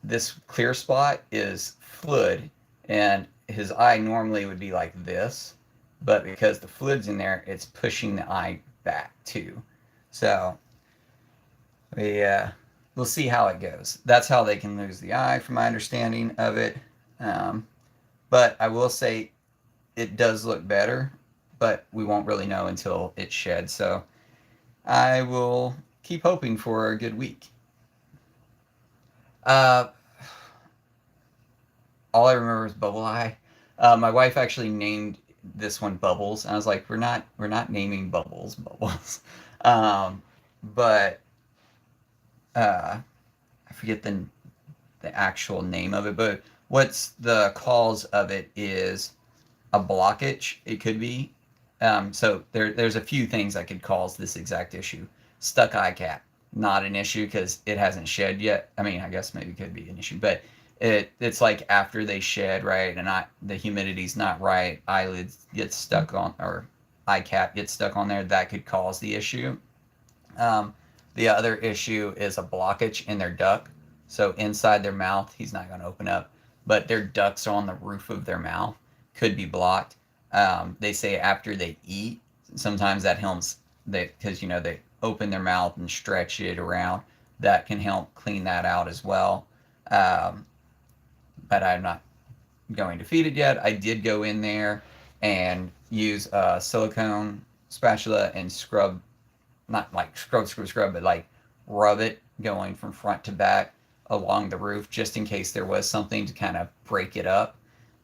This clear spot is fluid, and his eye normally would be like this, but because the fluid's in there, it's pushing the eye back too. So we we'll see how it goes. That's how they can lose the eye, from my understanding of it. Um, but I will say it does look better, but we won't really know until it sheds. So I will keep hoping for a good week. Uh, all I remember is Bubble Eye. My wife actually named this one Bubbles, and I was like, we're not naming Bubbles. um, but I forget the actual name of it, but what's the cause of it is a blockage. It could be. So there's a few things that could cause this exact issue. Stuck eye cap, not an issue because it hasn't shed yet. I mean, I guess maybe it could be an issue, but it's like after they shed, right, and the humidity's not right, eyelids get stuck on, or eye cap gets stuck on there. That could cause the issue. Um, the other issue is a blockage in their duct. So inside their mouth, he's not going to open up, but their ducts are on the roof of their mouth, could be blocked. They say after they eat, sometimes that helps, because they open their mouth and stretch it around. That can help clean that out as well. Um, but I'm not going to feed it yet. I did go in there and use a silicone spatula and scrub, not like scrub, but like rub it going from front to back along the roof, just in case there was something to kind of break it up,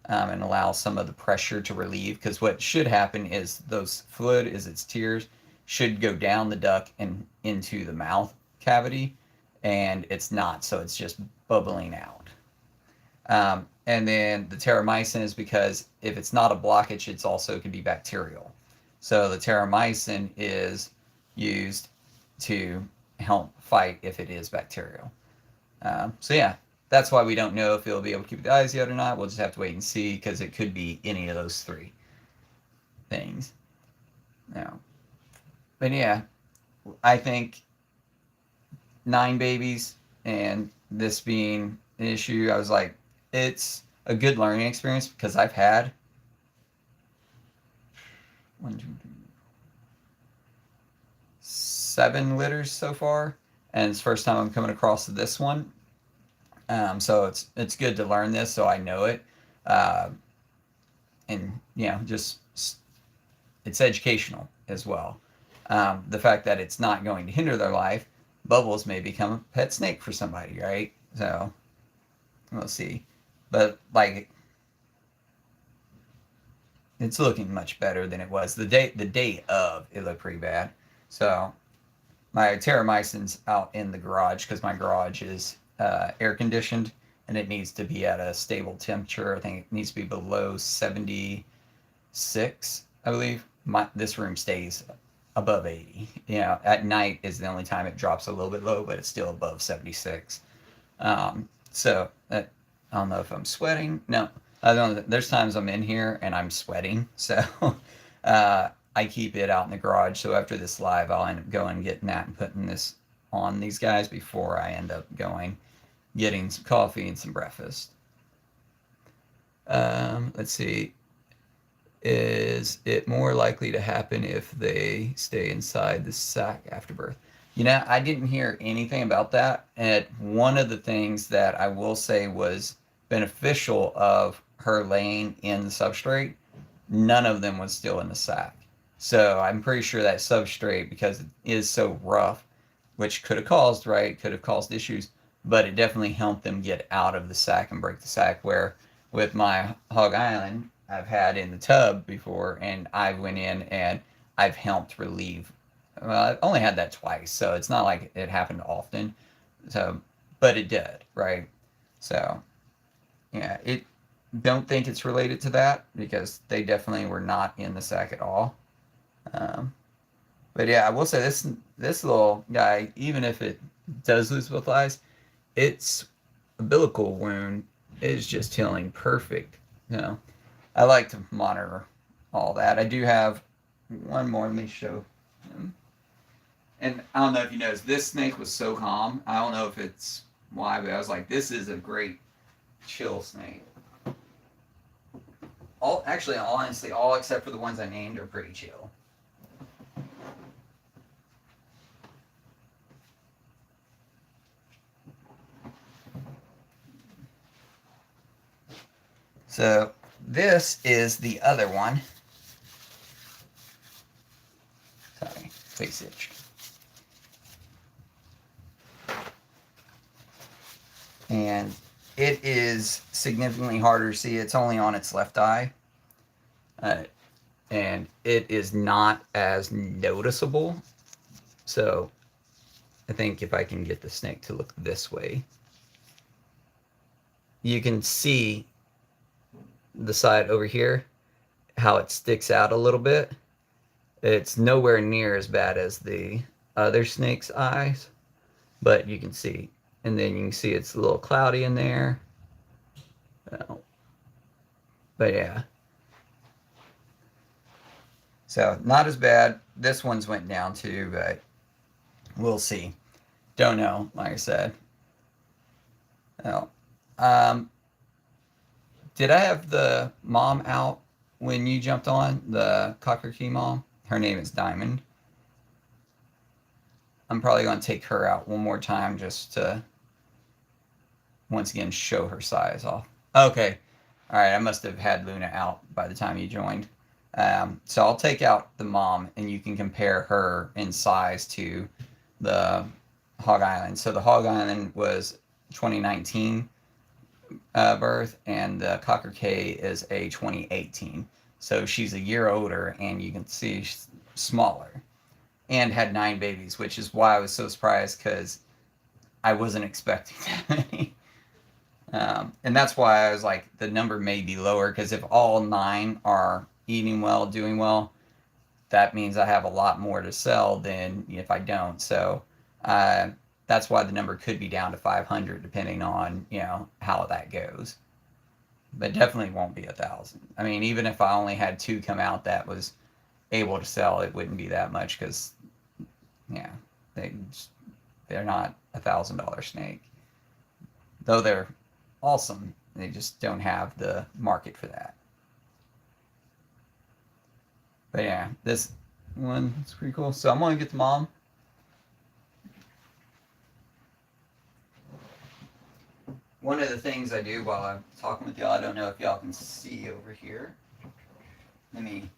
and allow some of the pressure to relieve. Because what should happen is those fluid, is its tears, should go down the duct and into the mouth cavity, and it's not, so it's just bubbling out. And then the terramycin is because if it's not a blockage, it's also could be bacterial. So the terramycin is used to help fight if it is bacterial. So yeah, that's why we don't know if it'll be able to keep the eyes yet or not. We'll just have to wait and see, because it could be any of those three things. Now, but yeah, I think 9 babies and this being an issue, I was like, it's a good learning experience, because I've had 7 litters so far, and it's the first time I'm coming across this one. So it's good to learn this, so I know it, and just it's educational as well. The fact that it's not going to hinder their life. Bubbles may become a pet snake for somebody, right? So we'll see. But like, it's looking much better than it was the day of. It looked pretty bad. So my terramycin's out in the garage, because my garage is air conditioned, and it needs to be at a stable temperature. I think it needs to be below 76, I believe. This room stays above 80. At night is the only time it drops a little bit low, but it's still above 76. So I don't know if I'm sweating. No, I don't. There's times I'm in here and I'm sweating. So I keep it out in the garage. So after this live, I'll end up going and getting that and putting this on these guys before I end up getting some coffee and some breakfast. Let's see. Is it more likely to happen if they stay inside the sac after birth? I didn't hear anything about that. And one of the things that I will say was beneficial of her laying in the substrate, none of them was still in the sac. So I'm pretty sure that substrate, because it is so rough, which could have caused issues, but it definitely helped them get out of the sac and break the sac. Where with my Hog Island, I've had in the tub before, and I went in and I've helped relieve. Well, I've only had that twice, so it's not like it happened often. So, but it did, right? So, yeah, don't think it's related to that, because they definitely were not in the sac at all. But yeah, I will say this little guy, even if it does lose both eyes, its umbilical wound is just healing perfect. I like to monitor all that. I do have one more. Let me show him. And I don't know if you noticed, this snake was so calm. I don't know if it's why, but I was like, this is a great chill snake. Honestly, all except for the ones I named are pretty chill. So this is the other one. Sorry, face itch. And it is significantly harder to see. It's only on its left eye. And it is not as noticeable. So I think if I can get the snake to look this way, you can see the side over here, how it sticks out a little bit. It's nowhere near as bad as the other snake's eyes, but you can see. And then you can see it's a little cloudy in there. But yeah. So not as bad. This one's went down too, but we'll see. Don't know, like I said. Oh. Did I have the mom out when you jumped on? The Caulker Cay mom? Her name is Diamond. I'm probably going to take her out one more time just to, once again, show her size off. Okay. All right. I must have had Luna out by the time you joined. So I'll take out the mom, and you can compare her in size to the Hog Island. So the Hog Island was 2019 birth, and the Caulker Cay is a 2018. So she's a year older, and you can see she's smaller, and had 9 babies, which is why I was so surprised, because I wasn't expecting that many. And that's why I was like, the number may be lower, because if all 9 are eating well, doing well, that means I have a lot more to sell than if I don't. So that's why the number could be down to 500, depending on, how that goes. But definitely won't be 1,000. I mean, even if I only had 2 come out that was able to sell, it wouldn't be that much, because they're not $1,000 snake. Though they're awesome, they just don't have the market for that. But yeah, this one is pretty cool. So I'm going to get the mom. One of the things I do while I'm talking with y'all, I don't know if y'all can see over here. Let me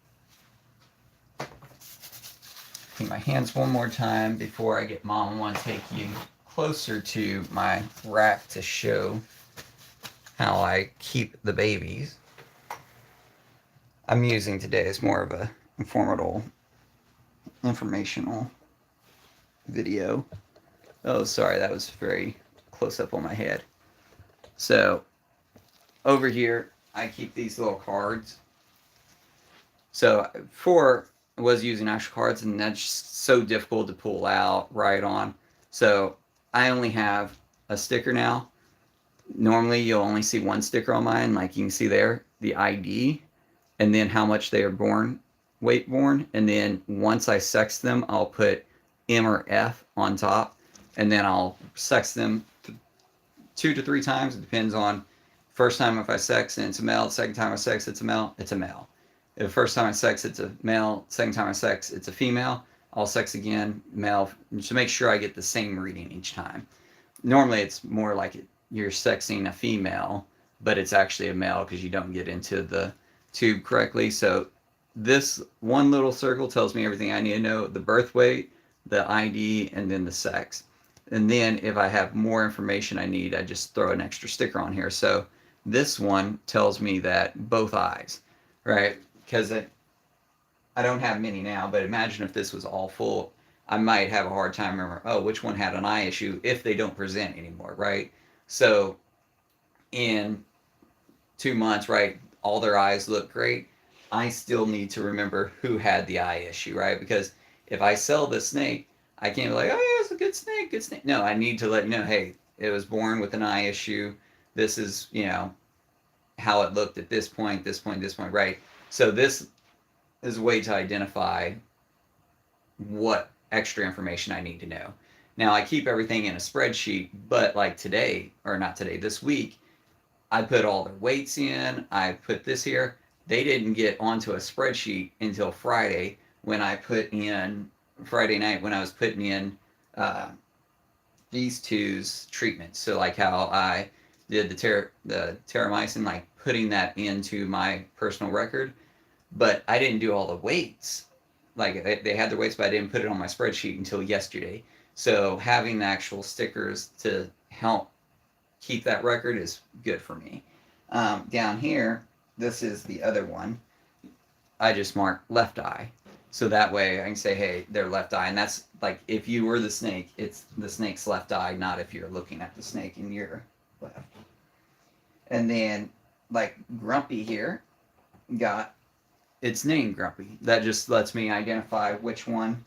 clean my hands one more time before I get mom. I want to take you closer to my rack to show how I keep the babies. I'm using today as more of a informational video. Oh, sorry, that was very close up on my head. So over here, I keep these little cards. So before I was using actual cards, and that's so difficult to pull out, write on. So I only have a sticker now. Normally you'll only see one sticker on mine, like you can see there, the ID, and then how much they are born, weight born. And then once I sex them, I'll put M or F on top, and then I'll sex them 2 to 3 times. It depends on first time if I sex and it's a male, second time I sex it's a male, it's a male. If the first time I sex it's a male, second time I sex it's a female, I'll sex again, male, to make sure I get the same reading each time. Normally it's more like you're sexing a female, but it's actually a male because you don't get into the tube correctly. So this one little circle tells me everything I need to know: the birth weight, the ID, and then the sex. And then if I have more information I need, I just throw an extra sticker on here. So this one tells me that both eyes, right? Because I don't have many now, but imagine if this was all full, I might have a hard time remembering, which one had an eye issue if they don't present anymore, right? So in 2 months, right, all their eyes look great. I still need to remember who had the eye issue, right? Because if I sell the snake, I can't be like, oh yeah, it's a good snake, good snake. No, I need to let you know, hey, it was born with an eye issue. This is, how it looked at this point, this point, this point, right? So this is a way to identify what extra information I need to know. Now I keep everything in a spreadsheet, but like today, or not today, this week, I put all their weights in, I put this here. They didn't get onto a spreadsheet until Friday when I put in, Friday night when I was putting in these two's treatments. So like how I did the terramycin, like putting that into my personal record, but I didn't do all the weights. Like they had the weights, but I didn't put it on my spreadsheet until yesterday. So having the actual stickers to help keep that record is good for me. Down here, this is the other one. I just mark left eye. So that way I can say, hey, they're left eye. And that's like if you were the snake, it's the snake's left eye, not if you're looking at the snake in your left. And then like Grumpy here got its name Grumpy. That just lets me identify which one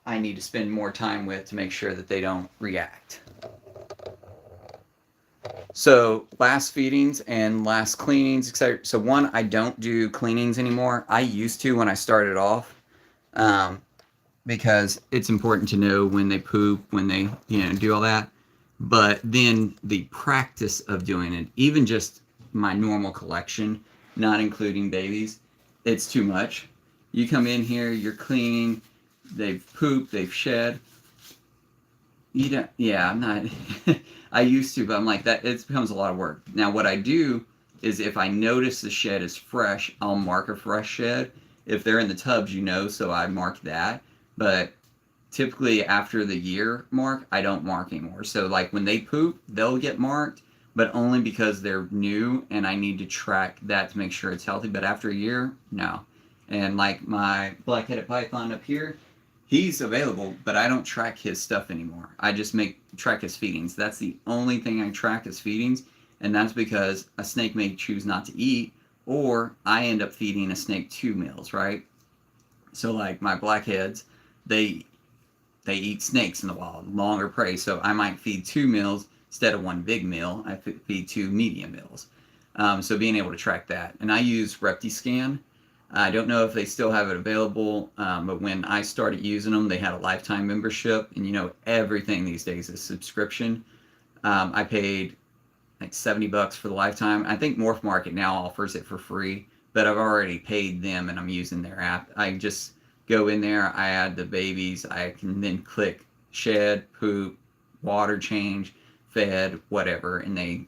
I need to spend more time with to make sure that they don't react. So last feedings and last cleanings, etc. So one, I don't do cleanings anymore. I used to when I started off, because it's important to know when they poop, when they do all that. But then the practice of doing it, even just my normal collection, not including babies, it's too much. You come in here, you're cleaning, they've pooped, they've shed. You don't, yeah, I'm not, I used to, but I'm like, that, it becomes a lot of work. Now, what I do is if I notice the shed is fresh, I'll mark a fresh shed. If they're in the tubs, so I mark that. But typically after the year mark, I don't mark anymore. So like when they poop, they'll get marked, but only because they're new and I need to track that to make sure it's healthy. But after a year, no. And like my black-headed python up here, he's available, but I don't track his stuff anymore. I just track his feedings. That's the only thing I track is feedings, and that's because a snake may choose not to eat, or I end up feeding a snake 2 meals, right? So like my blackheads, they eat snakes in the wild, longer prey. So I might feed 2 meals instead of 1 big meal. I feed 2 medium meals. So being able to track that, and I use ReptiScan. I don't know if they still have it available, but when I started using them, they had a lifetime membership, and everything these days is subscription. I paid like $70 for the lifetime. I think Morph Market now offers it for free, but I've already paid them and I'm using their app. I just go in there, I add the babies, I can then click shed, poop, water change, fed, whatever, and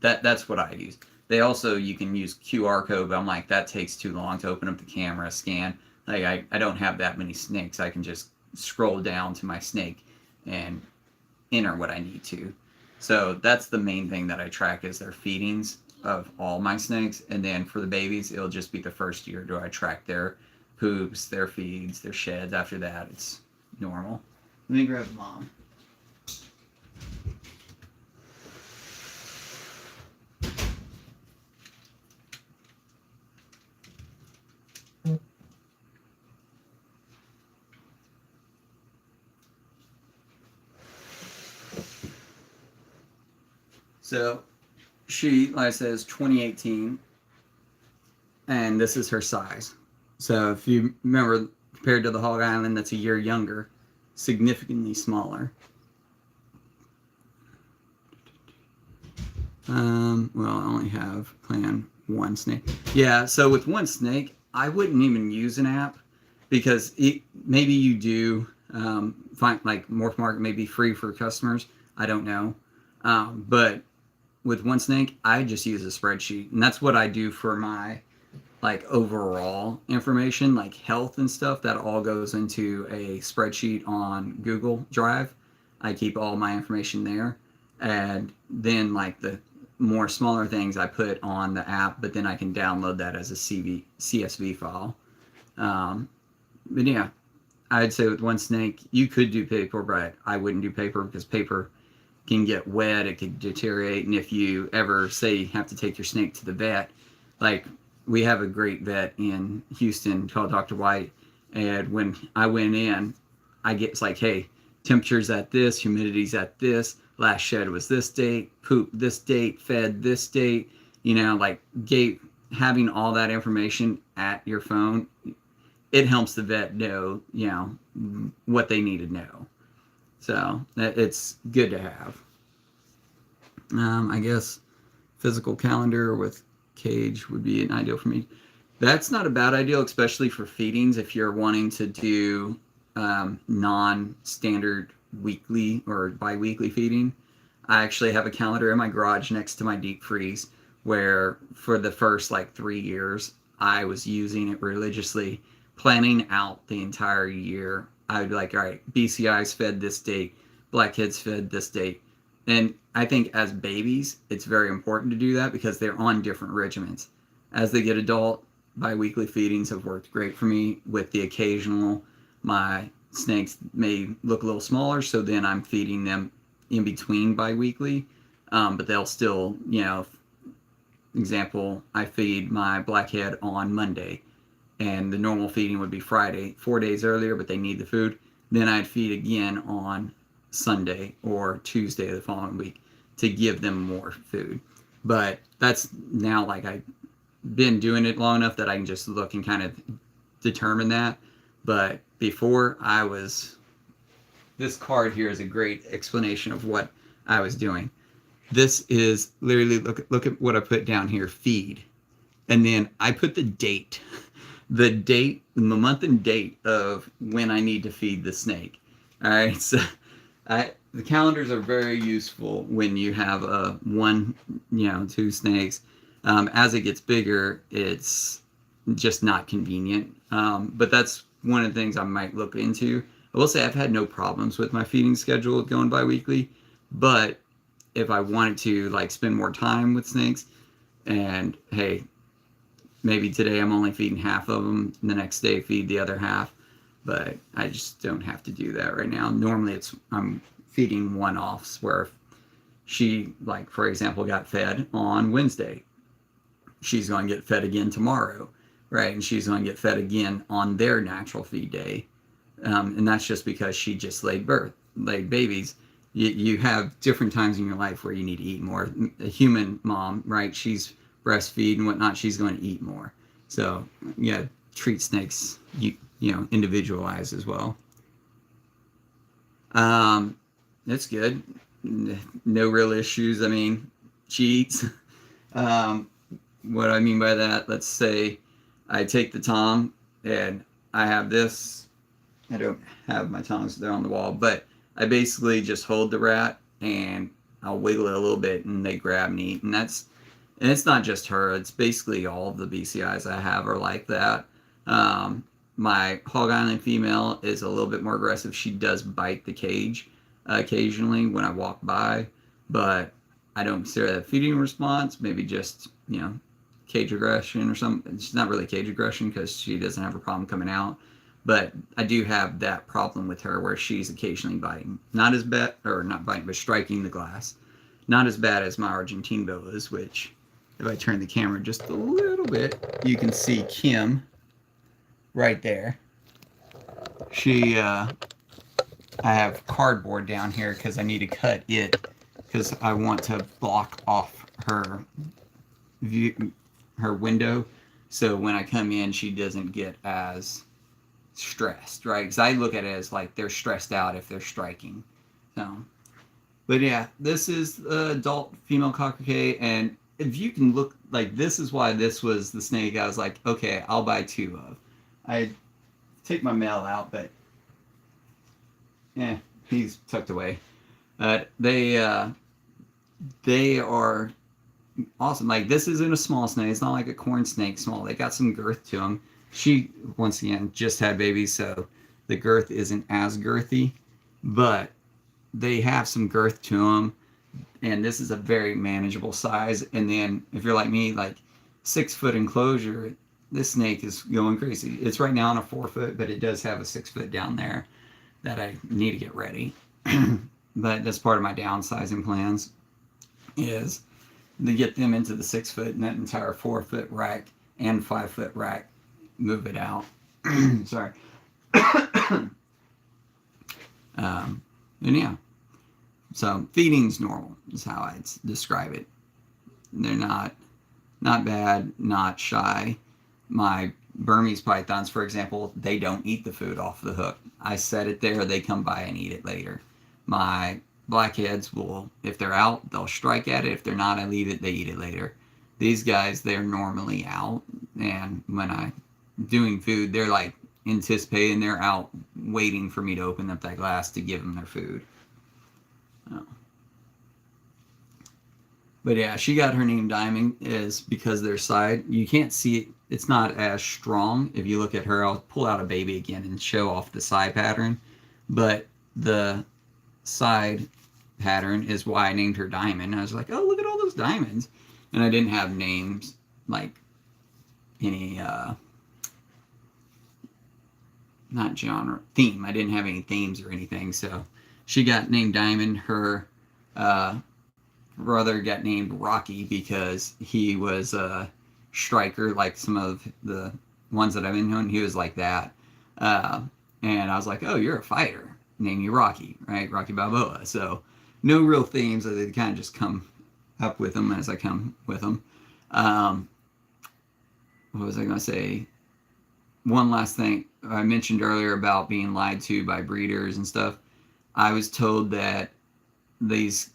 that's what I use. They also, you can use QR code, but I'm like, that takes too long to open up the camera, scan. Like I don't have that many snakes. I can just scroll down to my snake and enter what I need to. So that's the main thing that I track is their feedings of all my snakes. And then for the babies, it'll just be the first year. Do I track their poops, their feeds, their sheds? After that, it's normal. Let me grab Mom. So she, like I said, is 2018, and this is her size. So if you remember, compared to the Hog Island, that's a year younger, significantly smaller. Well, I only have planned 1 snake. Yeah, so with 1 snake, I wouldn't even use an app because maybe you do find like Morph Market may be free for customers. I don't know, but with 1 snake, I just use a spreadsheet, and that's what I do for my like overall information, like health and stuff. That all goes into a spreadsheet on Google Drive. I keep all my information there, and then like the more smaller things I put on the app, but then I can download that as a CSV file. But yeah, I'd say with 1 snake, you could do paper, but I wouldn't do paper because paper can get wet, it could deteriorate, and if you ever say you have to take your snake to the vet, like we have a great vet in Houston called Dr. White, and when I went in, it's like, hey, temperature's at this, humidity's at this, last shed was this date, poop this date, fed this date, like having all that information at your phone, it helps the vet know, what they need to know. So it's good to have. I guess physical calendar with cage would be an ideal for me. That's not a bad ideal, especially for feedings. If you're wanting to do non-standard weekly or bi-weekly feeding, I actually have a calendar in my garage next to my deep freeze where for the first like 3 years, I was using it religiously, planning out the entire year. I would be like, all right, BCI's fed this date, blackheads fed this date. And I think as babies, it's very important to do that because they're on different regimens. As they get adult, bi-weekly feedings have worked great for me. With the occasional, my snakes may look a little smaller, so then I'm feeding them in between bi-weekly. But they'll still, example, I feed my blackhead on Monday, and the normal feeding would be Friday, 4 days earlier, but they need the food. Then I'd feed again on Sunday or Tuesday of the following week to give them more food. But that's now, like, I've been doing it long enough that I can just look and kind of determine that. But before, this card here is a great explanation of what I was doing. This is literally, look at what I put down here, feed. And then I put the date, the month and date of when I need to feed the snake. All right, so the calendars are very useful when you have one, two snakes. As it gets bigger, it's just not convenient. But that's one of the things I might look into. I will say I've had no problems with my feeding schedule going bi-weekly, but if I wanted to like spend more time with snakes, and hey, maybe today I'm only feeding half of them, and the next day feed the other half, but I just don't have to do that right now. Normally I'm feeding one-offs where if she, like, for example, got fed on Wednesday, she's going to get fed again tomorrow, right? And she's going to get fed again on their natural feed day. And that's just because she just laid babies. You have different times in your life where you need to eat more. A human mom, right? She's breastfeed and whatnot. She's going to eat more. So yeah, treat snakes, individualized as well. That's good. No real issues. I mean, cheats. What I mean by that, let's say I take the tong and I have this. I don't have my tongs there on the wall, but I basically just hold the rat and I'll wiggle it a little bit and they grab and eat. And it's not just her, it's basically all of the BCIs I have are like that. My Hog Island female is a little bit more aggressive. She does bite the cage occasionally when I walk by, but I don't consider that a feeding response, maybe just, cage aggression or something. It's not really cage aggression because she doesn't have a problem coming out. But I do have that problem with her where she's occasionally biting. Not as bad, or not biting, but striking the glass. Not as bad as my Argentine boas, which, if I turn the camera just a little bit, you can see Kim right there. I have cardboard down here because I need to cut it because I want to block off her view, her window, so when I come in, she doesn't get as stressed, right? Because I look at it as like they're stressed out if they're striking. So, but yeah, this is the adult female Caulker Cay, and if you can look, like, this is why this was the snake I was like, okay, I'll buy 2 of. I take my male out, but he's tucked away. They are awesome. Like, this isn't a small snake. It's not like a corn snake small. They got some girth to them. She, once again, just had babies, so the girth isn't as girthy, but they have some girth to them, and this is a very manageable size. And then if you're like me, like 6-foot enclosure, this snake is going crazy. It's right now on a 4-foot, but it does have a 6-foot down there that I need to get ready. But that's part of my downsizing plans, is to get them into the 6-foot, and that entire 4-foot rack and 5-foot rack, move it out. Sorry. And yeah, so feeding's normal is how I'd describe it. They're not bad, not shy. My Burmese pythons, for example, they don't eat the food off the hook. I set it there, they come by and eat it later. My blackheads will, if they're out, they'll strike at it. If they're not, I leave it, they eat it later. These guys, they're normally out, and when I'm doing food, they're like anticipating, they're out waiting for me to open up that glass to give them their food. Oh. But yeah, she got her name Diamond is because their side, you can't see it. It's not as strong. If you look at her, I'll pull out a baby again and show off the side pattern. But the side pattern is why I named her Diamond. I was like, oh, look at all those diamonds. And I didn't have names like any, not genre, theme. I didn't have any themes or anything. So she got named Diamond. Her brother got named Rocky because he was a striker, like some of the ones that I've been known. He was like that. And I was like, oh, you're a fighter. Name you Rocky, right? Rocky Balboa. So no real themes. They kind of just come up with them as I come with them. What was I going to say? One last thing I mentioned earlier about being lied to by breeders and stuff. I was told that these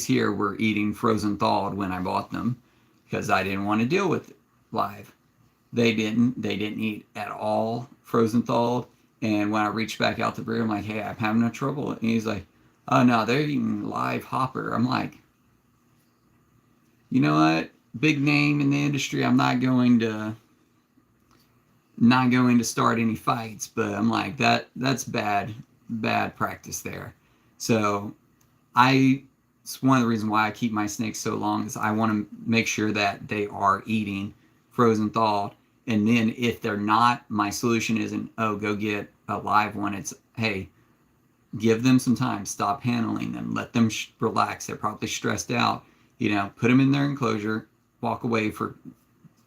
here were eating frozen thawed when I bought them because I didn't want to deal with it live. They didn't eat at all frozen thawed. And when I reached back out to breeder, I'm like, hey, I'm having no trouble. And he's like, oh no, they're eating live hopper. I'm like, you know what? Big name in the industry. I'm not going to start any fights, but I'm like, that's bad practice there. So it's one of the reasons why I keep my snakes so long is I want to make sure that they are eating frozen thawed. And then if they're not, my solution isn't, oh, go get a live one. It's, hey, give them some time, stop handling them, let them relax. They're probably stressed out. You know, put them in their enclosure, walk away for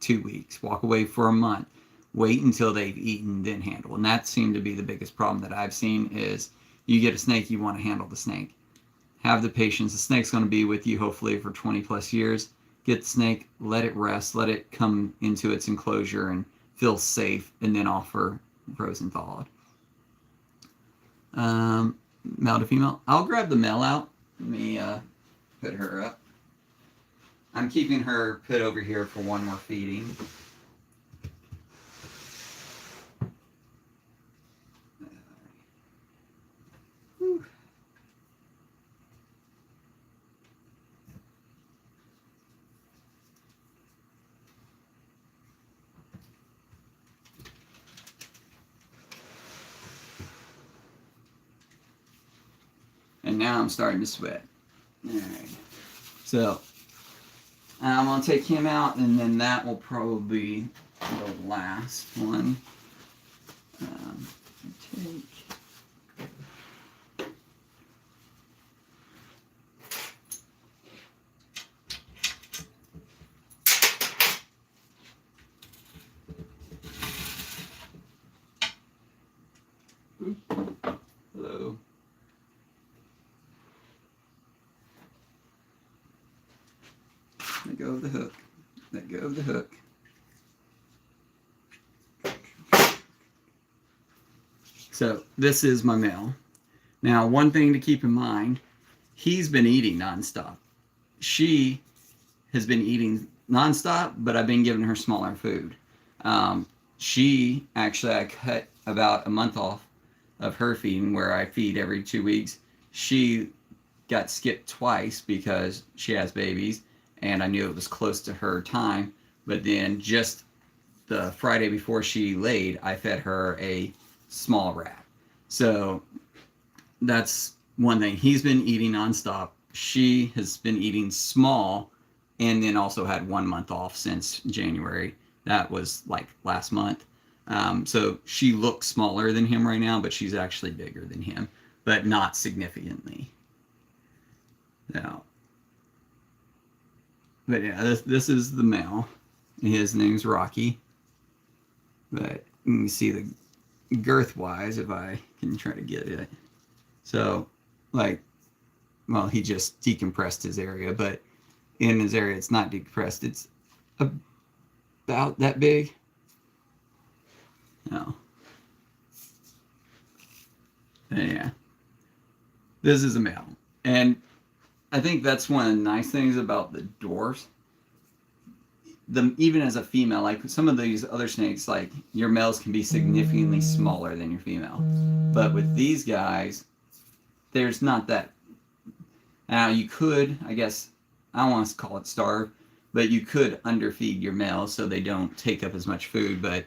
2 weeks, walk away for a month, wait until they've eaten, then handle. And that seemed to be the biggest problem that I've seen is you get a snake, you want to handle the snake. Have the patience. The snake's going to be with you hopefully for 20 plus years. Get the snake, let it rest, let it come into its enclosure and feel safe, and then offer frozen thawed. Male to female. I'll grab the male out. Let me put her up. I'm keeping her put over here for one more feeding. And now I'm starting to sweat. All right. So I'm going to take him out, and then that will probably be the last one. Take. Hello. Let go of the hook. Let go of the hook. So this is my male. Now, one thing to keep in mind, he's been eating nonstop. She has been eating nonstop, but I've been giving her smaller food. She actually, I cut about a month off of her feeding where I feed every 2 weeks. She got skipped twice because she has babies, and I knew it was close to her time. But then just the Friday before she laid, I fed her a small rat. So that's one thing. He's been eating nonstop. She has been eating small, and then also had 1 month off since January. That was like last month. So she looks smaller than him right now, but she's actually bigger than him, but not significantly. Now, but yeah, this is the male. His name's Rocky. But you can see the girth-wise, if I can try to get it. So, like, well, he just decompressed his area, but in his area, it's not decompressed. It's about that big. No. Yeah. This is a male. And I think that's one of the nice things about the dwarfs. Even as a female, like some of these other snakes, like your males can be significantly smaller than your female. But with these guys, there's not that. Now you could, I guess, I don't want to call it starve, but you could underfeed your males so they don't take up as much food. But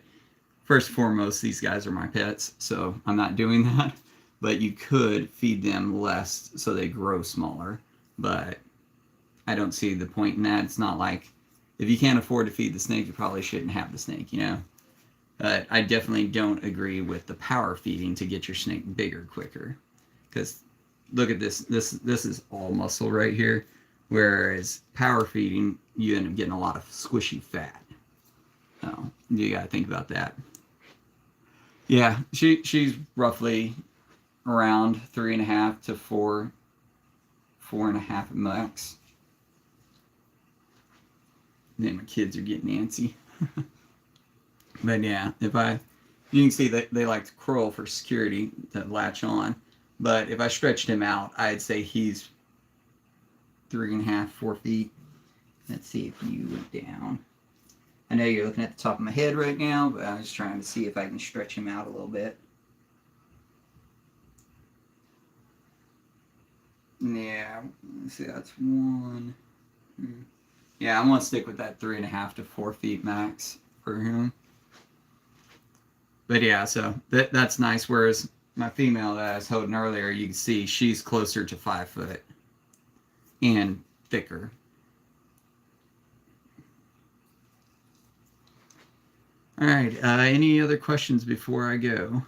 first and foremost, these guys are my pets, so I'm not doing that. But you could feed them less so they grow smaller. But I don't see the point in that. It's not like if you can't afford to feed the snake, you probably shouldn't have the snake, you know? But I definitely don't agree with the power feeding to get your snake bigger quicker. Because look at this. This is all muscle right here. Whereas power feeding, you end up getting a lot of squishy fat. So you got to think about that. Yeah, she's roughly around 3.5 to 4.5 at max. And then my kids are getting antsy. But yeah, you can see that they like to curl for security to latch on. But if I stretched him out, I'd say he's 3.5, 4 feet. Let's see if you went down. I know you're looking at the top of my head right now, but I was trying to see if I can stretch him out a little bit. Yeah, let's see, that's 1. Yeah, I'm gonna stick with that 3.5 to 4 feet max for him. But yeah, so that's nice. Whereas my female that I was holding earlier, you can see she's closer to 5 foot and thicker. All right. Any other questions before I go?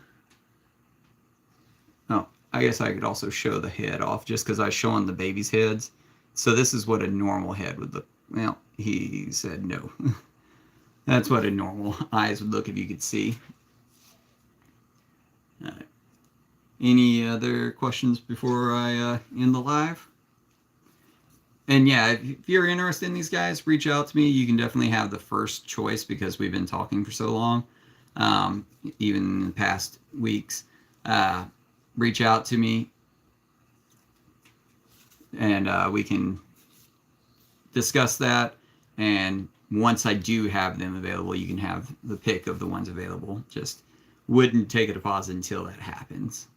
Oh, I guess I could also show the head off just because I was showing the baby's heads. So this is what a normal head would look. Well, he said no. That's what a normal eyes would look if you could see. Any other questions before I end the live? And yeah, if you're interested in these guys, reach out to me. You can definitely have the first choice because we've been talking for so long, even in the past weeks. Reach out to me, and we can discuss that. And once I do have them available, you can have the pick of the ones available. Just wouldn't take a deposit until that happens.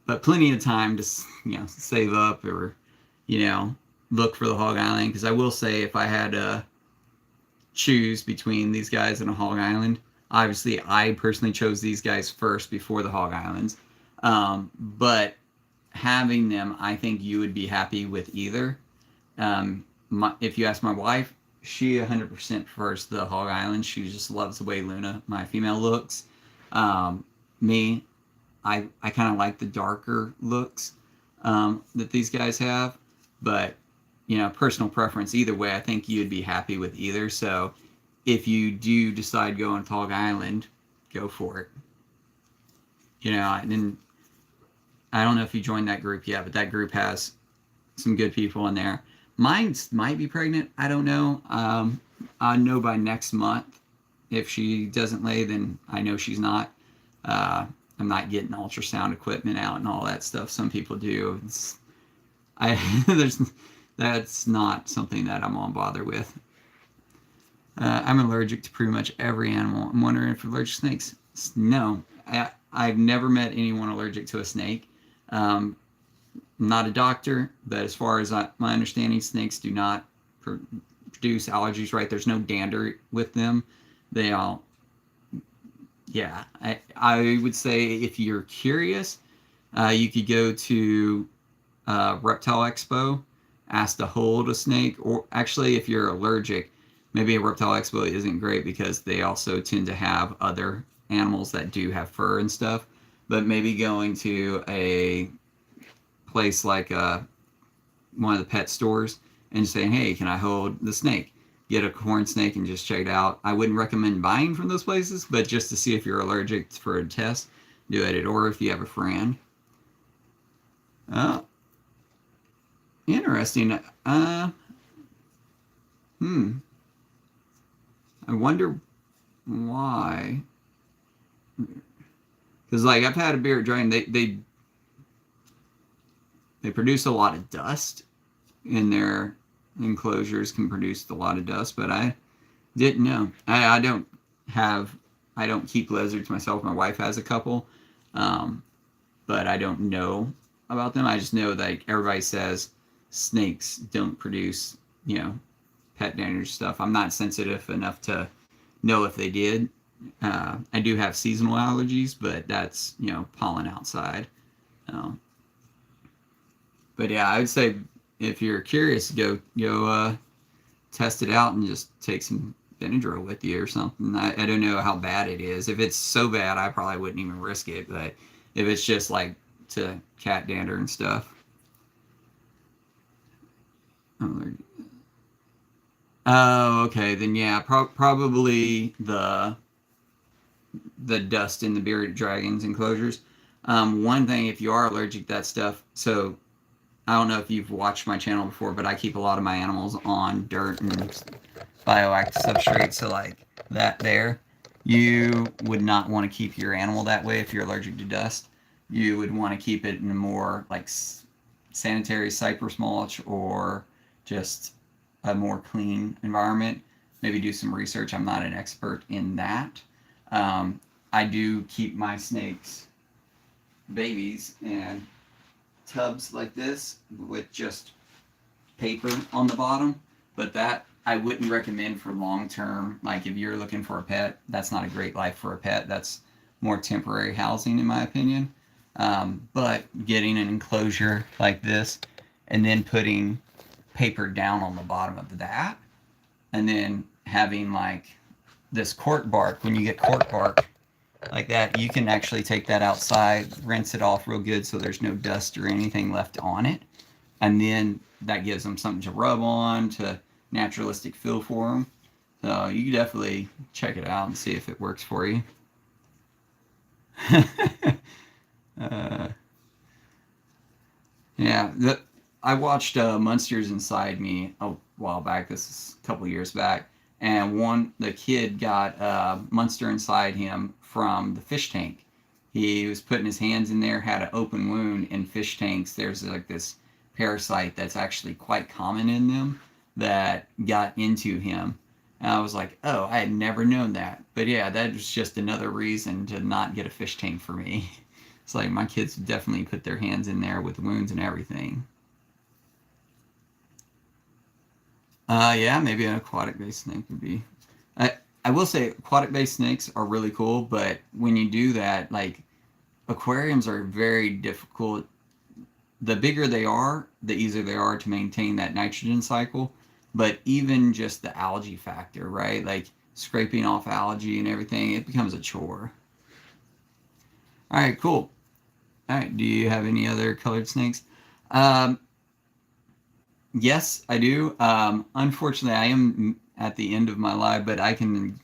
But plenty of time to save up or look for the Hog Island, because I will say if I had to choose between these guys and a Hog Island, obviously I personally chose these guys first before the Hog Islands. But having them, I think you would be happy with either. If you ask my wife, she 100% prefers the Hog Island. She just loves the way Luna, my female, looks. Me, I kind of like the darker looks that these guys have. But, personal preference, either way, I think you'd be happy with either. So if you do decide going to Hog Island, go for it. And I don't know if you joined that group yet, but that group has some good people in there. Mine might be pregnant. I don't know. I'll know by next month. If she doesn't lay, then I know she's not. I'm not getting ultrasound equipment out and all that stuff. Some people do. That's not something that I'm on bother with. I'm allergic to pretty much every animal. I'm wondering if allergic to snakes. No, I've never met anyone allergic to a snake. I'm not a doctor, but as far as my understanding, snakes do not produce allergies, right? There's no dander with them. They all, yeah. I would say if you're curious, you could go to Reptile Expo, ask to hold a snake, or actually if you're allergic, maybe a Reptile Expo isn't great because they also tend to have other animals that do have fur and stuff. But maybe going to a place like one of the pet stores and saying, hey, can I hold the snake? Get a corn snake and just check it out. I wouldn't recommend buying from those places, but just to see if you're allergic for a test, do it. Or if you have a friend. Interesting. I wonder why. Because I've had a beard drain. They produce a lot of dust in their enclosures. Can produce a lot of dust, but I didn't know. I don't keep lizards myself. My wife has a couple, but I don't know about them. I just know that everybody says snakes don't produce, pet dander stuff. I'm not sensitive enough to know if they did. I do have seasonal allergies, but that's, pollen outside. Um, but yeah, I would say if you're curious, go test it out and just take some Benadryl with you or something. I don't know how bad it is. If it's so bad, I probably wouldn't even risk it. But if it's just like to cat dander and stuff. Oh, okay. Then yeah, probably the dust in the bearded dragons enclosures. One thing, if you are allergic to that stuff, so I don't know if you've watched my channel before, but I keep a lot of my animals on dirt and bioactive substrate. So like that there, you would not want to keep your animal that way if you're allergic to dust. You would want to keep it in a more like sanitary cypress mulch or just a more clean environment. Maybe do some research. I'm not an expert in that. I do keep my snakes babies in tubs like this with just paper on the bottom, but that I wouldn't recommend for long term. Like if you're looking for a pet, that's not a great life for a pet. That's more temporary housing in my opinion. But getting an enclosure like this and then putting paper down on the bottom of that and then having like this cork bark, when you get cork bark like that, you can actually take that outside, rinse it off real good so there's no dust or anything left on it, and then that gives them something to rub on, to naturalistic feel for them. So you can definitely check it out and see if it works for you. Yeah, I watched Monsters Inside Me a while back. This is a couple years back, and the kid got a monster inside him from the fish tank. He was putting his hands in there, had an open wound in fish tanks. There's like this parasite that's actually quite common in them that got into him. And I was like, oh, I had never known that. But yeah, that was just another reason to not get a fish tank for me. It's like my kids definitely put their hands in there with wounds and everything. Yeah, maybe an aquatic-based snake would be. I will say aquatic-based snakes are really cool, but when you do that, like aquariums are very difficult. The bigger they are, the easier they are to maintain that nitrogen cycle. But even just the algae factor, right? Like scraping off algae and everything, it becomes a chore. All right, cool. All right, do you have any other colored snakes? Um, yes, I do. Unfortunately, I am at the end of my life, but I can,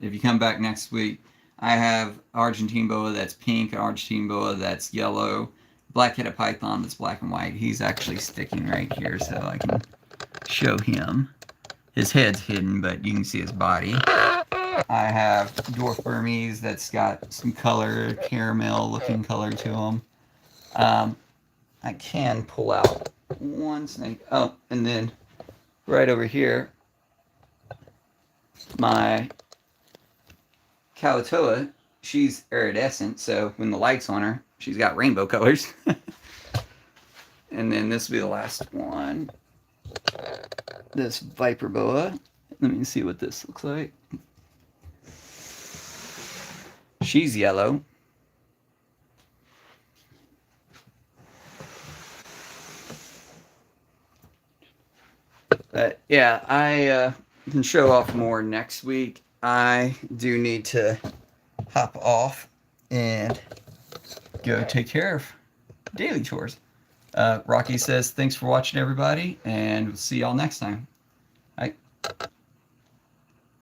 if you come back next week, I have Argentine boa that's pink, Argentine boa that's yellow, black-headed python that's black and white. He's actually sticking right here, so I can show him. His head's hidden, but you can see his body. I have dwarf Burmese that's got some color, caramel-looking color to him. I can pull out one snake. Oh, and then right over here, my Kawatoa, she's iridescent, so when the light's on her, she's got rainbow colors. And then this will be the last one. This Viper Boa. Let me see what this looks like. She's yellow. Yeah, I can show off more next week. I do need to hop off and go take care of daily chores. Rocky says, thanks for watching, everybody, and we'll see y'all next time. Bye.